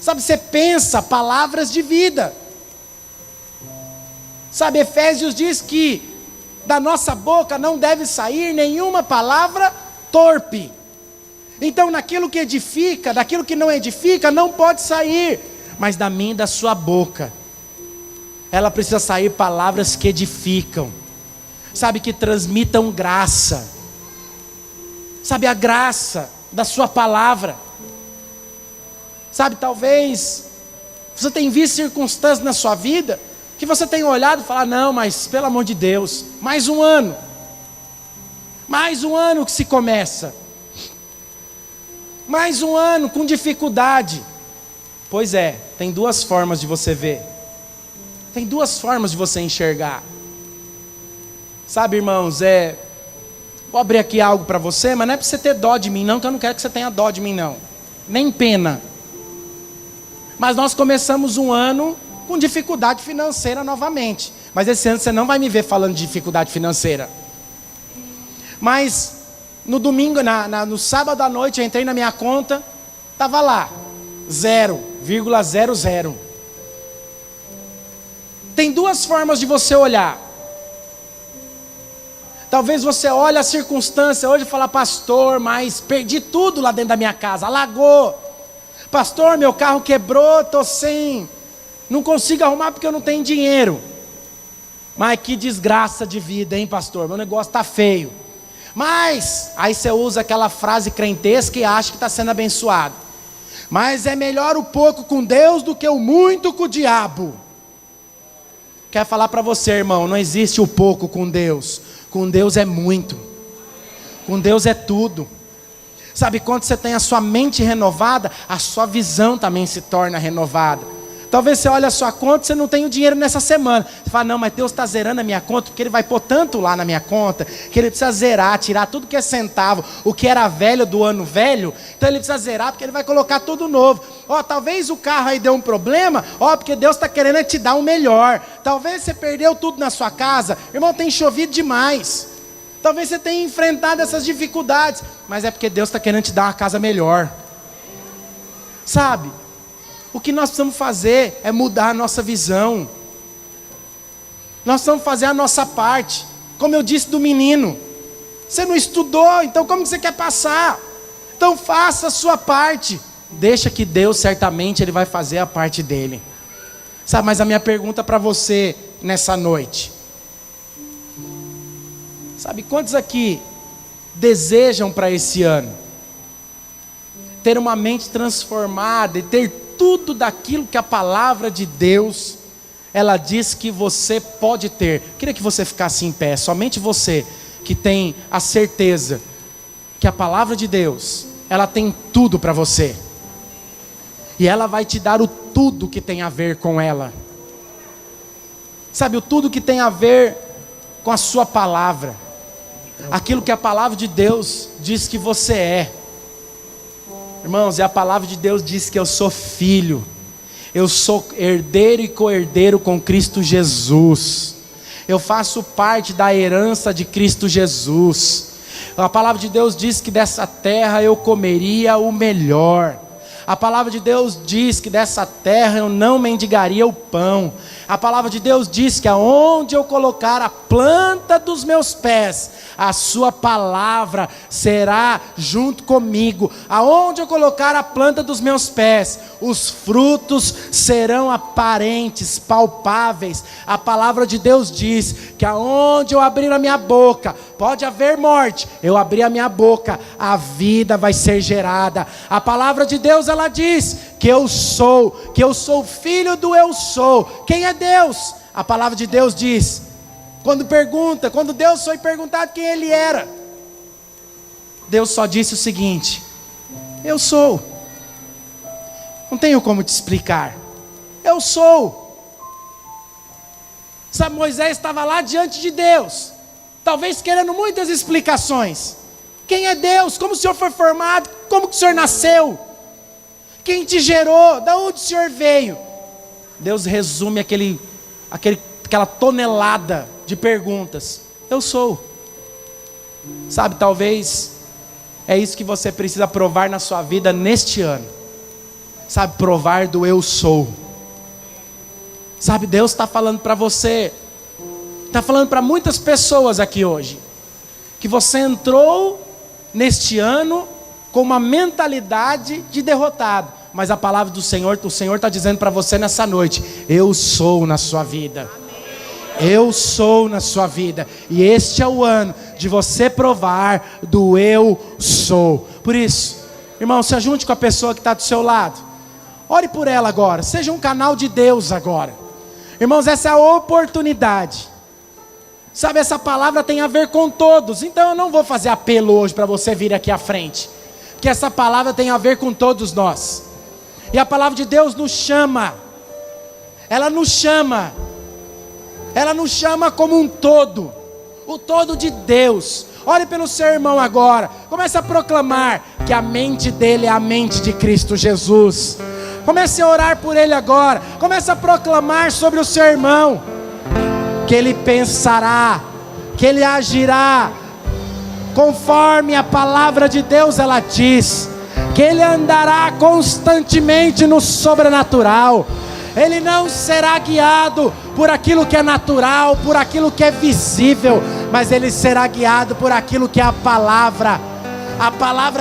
Sabe, você pensa palavras de vida. Sabe, Efésios diz que da nossa boca não deve sair nenhuma palavra torpe. Então, naquilo que edifica, daquilo que não edifica, não pode sair. Mas da minha e da sua boca, ela precisa sair palavras que edificam. Sabe, que transmitam graça. Sabe, a graça da sua palavra. Sabe, talvez você tenha visto circunstâncias na sua vida que você tem olhado e falado: não, mas pelo amor de Deus, mais um ano que se começa, mais um ano com dificuldade. Pois é, tem duas formas de você ver, tem duas formas de você enxergar. Sabe, irmãos, vou abrir aqui algo para você, mas não é para você ter dó de mim não, que eu não quero que você tenha dó de mim não, nem pena. Mas nós começamos um ano com dificuldade financeira novamente. Mas esse ano você não vai me ver falando de dificuldade financeira. Mas no domingo, no sábado à noite, eu entrei na minha conta, estava lá, 0,00. Tem duas formas de você olhar. Talvez você olhe a circunstância hoje e fala: pastor, mas perdi tudo lá dentro da minha casa, alagou. Pastor, meu carro quebrou, estou sem... não consigo arrumar porque eu não tenho dinheiro. Mas que desgraça de vida, hein, pastor? Meu negócio está feio. Mas, aí você usa aquela frase crentesca e acha que está sendo abençoado. Mas é melhor o pouco com Deus do que o muito com o diabo. Quero falar para você, irmão, não existe o pouco com Deus. Com Deus é muito. Com Deus é tudo. Sabe, quando você tem a sua mente renovada, a sua visão também se torna renovada. Talvez você olhe a sua conta e você não tenha o dinheiro nessa semana. Você fala: não, mas Deus está zerando a minha conta, porque Ele vai pôr tanto lá na minha conta, que Ele precisa zerar, tirar tudo que é centavo, o que era velho do ano velho, então Ele precisa zerar, porque Ele vai colocar tudo novo. Talvez o carro aí deu um problema, porque Deus está querendo te dar um melhor. Talvez você perdeu tudo na sua casa, irmão, tem chovido demais. Talvez você tenha enfrentado essas dificuldades, mas é porque Deus está querendo te dar uma casa melhor. Sabe? O que nós precisamos fazer é mudar a nossa visão. Nós precisamos fazer a nossa parte. Como eu disse do menino, você não estudou, então como você quer passar? Então faça a sua parte. Deixa que Deus certamente Ele vai fazer a parte dele. Sabe, mas a minha pergunta para você nessa noite: sabe, quantos aqui desejam para esse ano ter uma mente transformada e ter tudo daquilo que a palavra de Deus, ela diz que você pode ter? Queria que você ficasse em pé, somente você que tem a certeza que a palavra de Deus, ela tem tudo para você. E ela vai te dar o tudo que tem a ver com ela. Sabe, o tudo que tem a ver com a sua palavra. Aquilo que a palavra de Deus diz que você é. Irmãos, e a palavra de Deus diz que eu sou filho, eu sou herdeiro e co-herdeiro com Cristo Jesus, eu faço parte da herança de Cristo Jesus. A palavra de Deus diz que dessa terra eu comeria o melhor. A palavra de Deus diz que dessa terra eu não mendigaria o pão. A palavra de Deus diz que aonde eu colocar a planta dos meus pés, a sua palavra será junto comigo. Aonde eu colocar a planta dos meus pés, os frutos serão aparentes, palpáveis. A palavra de Deus diz que aonde eu abrir a minha boca, pode haver morte, eu abrir a minha boca, a vida vai ser gerada. A palavra de Deus, ela diz que eu sou filho do eu sou. Quem é Deus? A palavra de Deus diz, quando Deus foi perguntado quem Ele era, Deus só disse o seguinte: eu sou. Não tenho como te explicar. Eu sou. Sabe, Moisés estava lá diante de Deus, talvez querendo muitas explicações. Quem é Deus? Como o Senhor foi formado? Como que o Senhor nasceu? Quem te gerou? Da onde o Senhor veio? Deus resume aquela tonelada de perguntas. Eu sou. Sabe, talvez é isso que você precisa provar na sua vida neste ano. Sabe, provar do eu sou. Sabe, Deus está falando para você, está falando para muitas pessoas aqui hoje, que você entrou neste ano com uma mentalidade de derrotado, mas a palavra do Senhor, o Senhor está dizendo para você nessa noite: eu sou na sua vida. Eu sou na sua vida, e este é o ano de você provar do eu sou. Por isso, irmão, se ajunte com a pessoa que está do seu lado, ore por ela agora, seja um canal de Deus agora. Irmãos, essa é a oportunidade. Sabe, essa palavra tem a ver com todos, então eu não vou fazer apelo hoje para você vir aqui à frente, porque essa palavra tem a ver com todos nós, e a palavra de Deus nos chama, ela nos chama como um todo, o todo de Deus. Ore pelo seu irmão agora, comece a proclamar que a mente dele é a mente de Cristo Jesus. Comece a orar por ele agora, comece a proclamar sobre o seu irmão, que ele pensará, que ele agirá, conforme a palavra de Deus ela diz, que ele andará constantemente no sobrenatural. Ele não será guiado por aquilo que é natural, por aquilo que é visível, mas ele será guiado por aquilo que é a palavra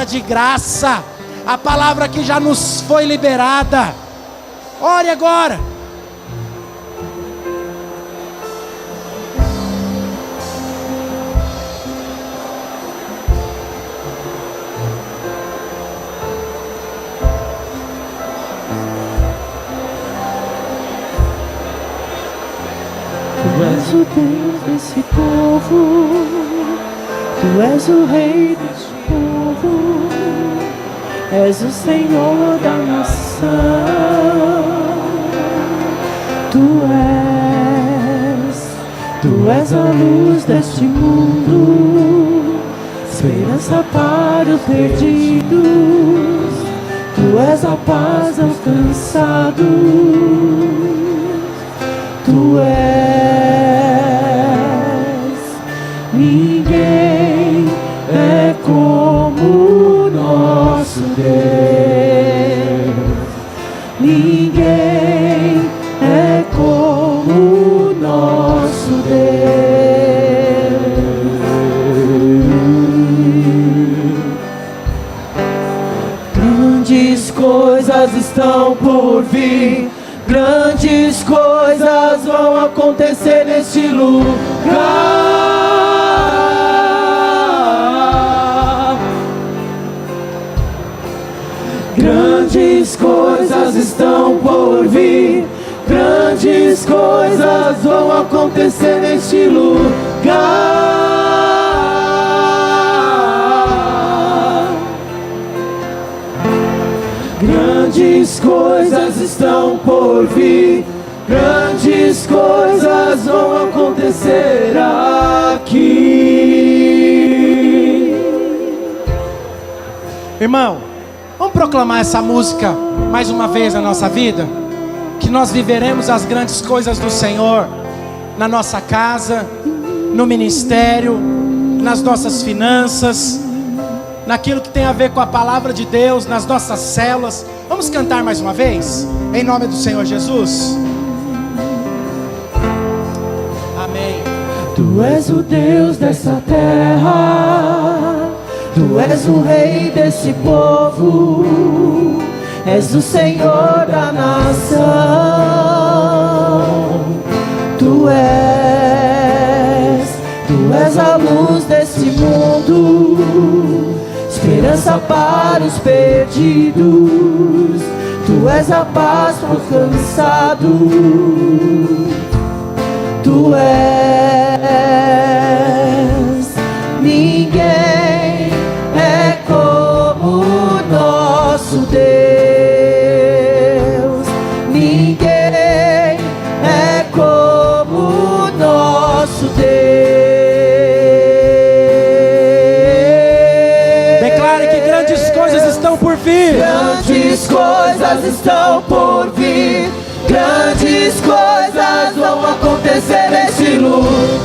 de graça, a palavra que já nos foi liberada. Ore agora. Tu és o Deus desse povo, Tu és o Rei deste povo, és o Senhor da nação. Tu és a luz deste mundo, esperança para os perdidos. Tu és a paz aos cansados. Tu és, ninguém é como o nosso Deus, ninguém é como o nosso Deus. Grandes coisas estão por vir, grandes coisas vão acontecer neste lugar. Grandes coisas estão por vir, grandes coisas vão acontecer neste lugar. Grandes coisas estão por vir, grandes coisas vão acontecer aqui. Irmão, vamos proclamar essa música mais uma vez na nossa vida, que nós viveremos as grandes coisas do Senhor na nossa casa, no ministério, nas nossas finanças, naquilo que tem a ver com a palavra de Deus, nas nossas células. Vamos cantar mais uma vez, em nome do Senhor Jesus. Amém. Tu és o Deus dessa terra, Tu és o Rei desse povo, és o Senhor da nação. Tu és a luz desse mundo, esperança para os perdidos. Tu és a paz para os cansados. Tu és, ninguém é como o nosso Deus, ninguém é como o coisas estão por vir. Grandes coisas vão acontecer neste lugar.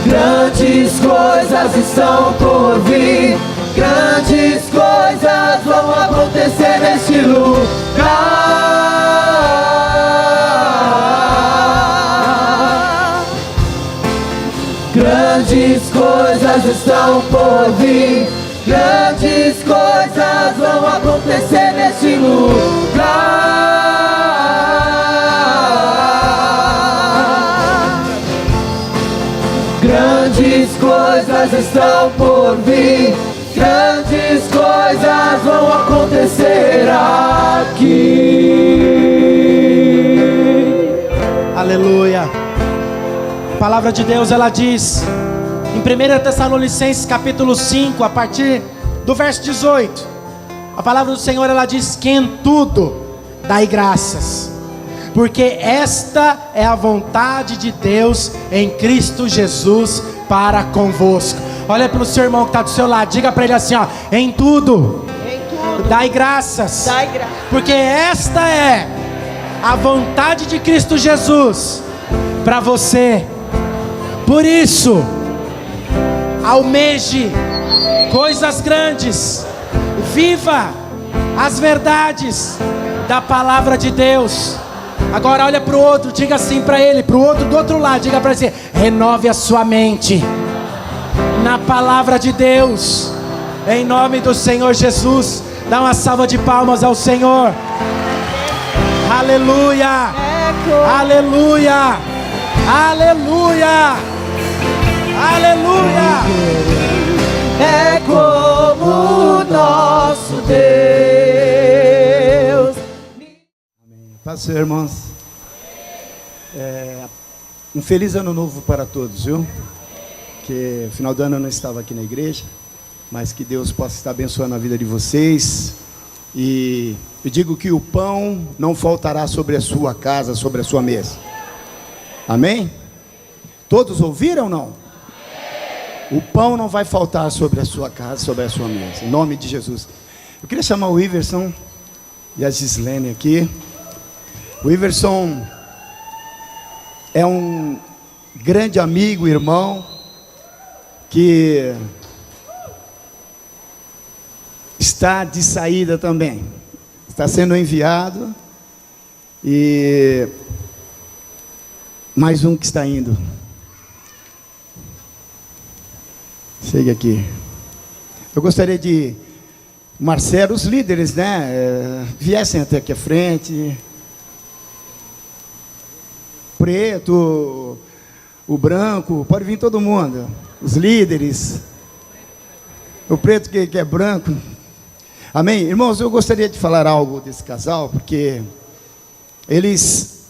Grandes coisas estão por vir. Grandes coisas vão acontecer neste lugar. Grandes coisas estão por vir. Grandes coisas vão acontecer neste lugar. Grandes coisas estão por vir. Grandes coisas vão acontecer aqui. Aleluia. A palavra de Deus, ela diz em 1 Tessalonicenses capítulo 5, a partir do verso 18, a palavra do Senhor, ela diz que em tudo dai graças, porque esta é a vontade de Deus em Cristo Jesus para convosco. Olha pelo seu irmão que está do seu lado, diga para ele assim, ó: em tudo dai graças, porque esta é a vontade de Cristo Jesus para você. Por isso, almeje coisas grandes, viva as verdades da palavra de Deus. Agora olha para o outro, diga assim para ele, para o outro do outro lado, diga para ele: renove a sua mente na palavra de Deus, em nome do Senhor Jesus. Dá uma salva de palmas ao Senhor. Aleluia, aleluia, aleluia, aleluia. É como o nosso Deus. Paz, irmãos. Um feliz ano novo para todos, viu? Que no final do ano eu não estava aqui na igreja, mas que Deus possa estar abençoando a vida de vocês. E eu digo que o pão não faltará sobre a sua casa, sobre a sua mesa. Amém? Todos ouviram ou não? O pão não vai faltar sobre a sua casa, sobre a sua mesa, em nome de Jesus. Eu queria chamar o Iverson e a Gislene aqui. O Iverson é um grande amigo, irmão, que está de saída também. Está sendo enviado. E mais um que está indo. Chega aqui. Eu gostaria de Marcelo, os líderes, né, viessem até aqui à frente. Preto, o branco, pode vir todo mundo. Os líderes. O preto que é branco. Amém? Irmãos, eu gostaria de falar algo desse casal, porque eles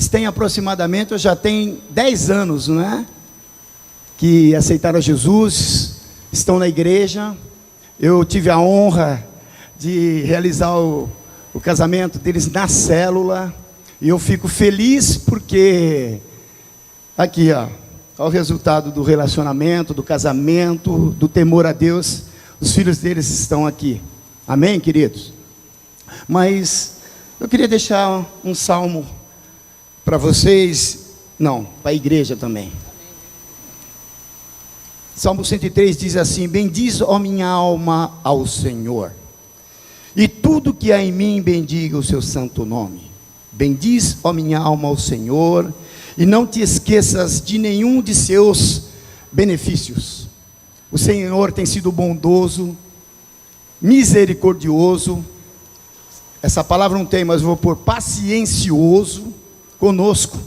têm aproximadamente, já tem 10 anos, não é? Que aceitaram Jesus, estão na igreja. Eu tive a honra de realizar o casamento deles na célula, e eu fico feliz porque aqui, ó, o resultado do relacionamento, do casamento, do temor a Deus. Os filhos deles estão aqui. Amém, queridos? Mas eu queria deixar um salmo para vocês, não, para a igreja também. Salmo 103 diz assim: bendiz, ó minha alma, ao Senhor, e tudo que há em mim bendiga o seu santo nome. Bendiz, ó minha alma, ao Senhor, e não te esqueças de nenhum de seus benefícios. O Senhor tem sido bondoso, misericordioso. Essa palavra não tem, mas eu vou pôr paciencioso conosco.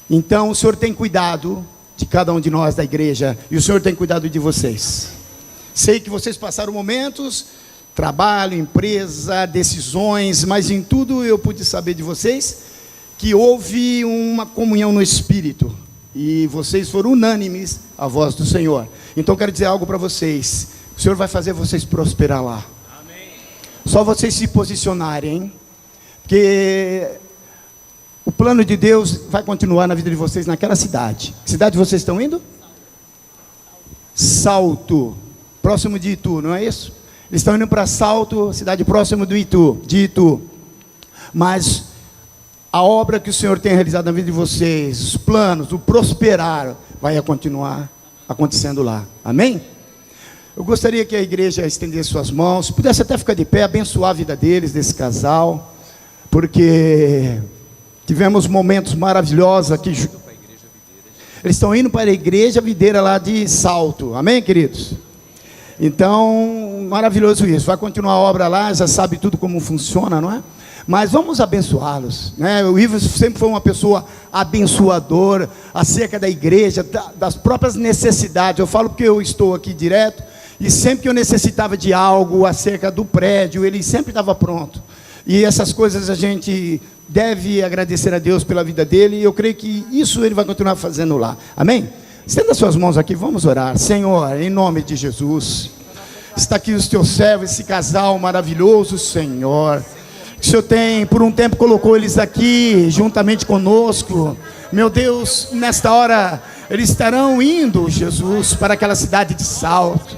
Então o Senhor tem cuidado de cada um de nós da igreja, e o Senhor tem cuidado de vocês. Sei que vocês passaram momentos, trabalho, empresa, decisões, mas em tudo eu pude saber de vocês que houve uma comunhão no Espírito, e vocês foram unânimes à voz do Senhor. Então eu quero dizer algo para vocês: o Senhor vai fazer vocês prosperar lá. Amém. Só vocês se posicionarem, hein? Porque o plano de Deus vai continuar na vida de vocês naquela cidade. Que cidade vocês estão indo? Salto, próximo de Itu, não é isso? Eles estão indo para Salto, cidade próxima de Itu. Mas a obra que o Senhor tem realizado na vida de vocês, os planos, o prosperar, vai continuar acontecendo lá. Amém? Eu gostaria que a igreja estendesse suas mãos, se pudesse até ficar de pé, abençoar a vida deles, desse casal, porque tivemos momentos maravilhosos aqui. Eles estão indo para a igreja videira lá de Salto. Amém, queridos? Então, maravilhoso isso. Vai continuar a obra lá, já sabe tudo como funciona, não é? Mas vamos abençoá-los, né? O Ivo sempre foi uma pessoa abençoadora acerca da igreja, das próprias necessidades. Eu falo porque eu estou aqui direto, e sempre que eu necessitava de algo acerca do prédio, ele sempre estava pronto. E essas coisas a gente deve agradecer a Deus pela vida dele, e eu creio que isso ele vai continuar fazendo lá. Amém? Estenda suas mãos aqui, vamos orar. Senhor, em nome de Jesus, está aqui os teus servos, esse casal maravilhoso, Senhor. O Senhor tem, por um tempo, colocou eles aqui, juntamente conosco. Meu Deus, nesta hora, eles estarão indo, Jesus, para aquela cidade de Salto.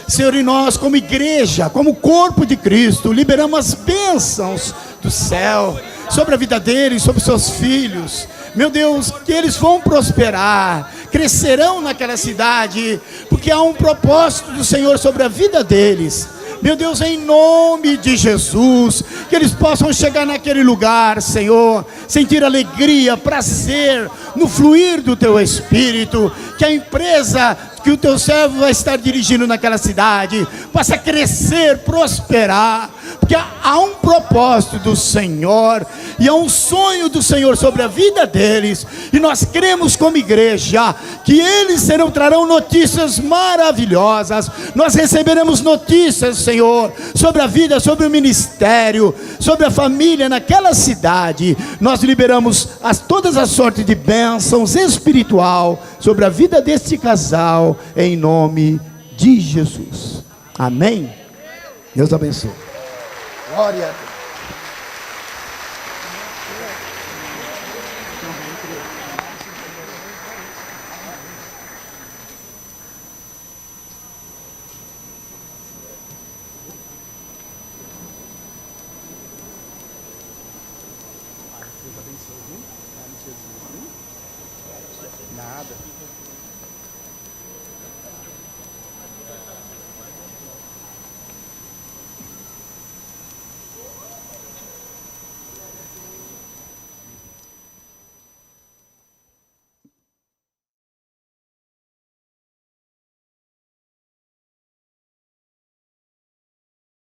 Senhor, e nós, como igreja, como corpo de Cristo, liberamos as bênçãos do céu sobre a vida deles, sobre seus filhos. Meu Deus, que eles vão prosperar, crescerão naquela cidade, porque há um propósito do Senhor sobre a vida deles. Meu Deus, em nome de Jesus, que eles possam chegar naquele lugar, Senhor, sentir alegria, prazer no fluir do Teu Espírito, que a empresa que o Teu servo vai estar dirigindo naquela cidade possa crescer, prosperar, porque há um propósito do Senhor, e há um sonho do Senhor sobre a vida deles, e nós cremos como igreja, que eles trarão notícias maravilhosas. Nós receberemos notícias, Senhor, sobre a vida, sobre o ministério, sobre a família naquela cidade. Nós liberamos todas as sortes de bênçãos espiritual sobre a vida deste casal, em nome de Jesus. Amém? Deus abençoe. Glória a Deus. Nada.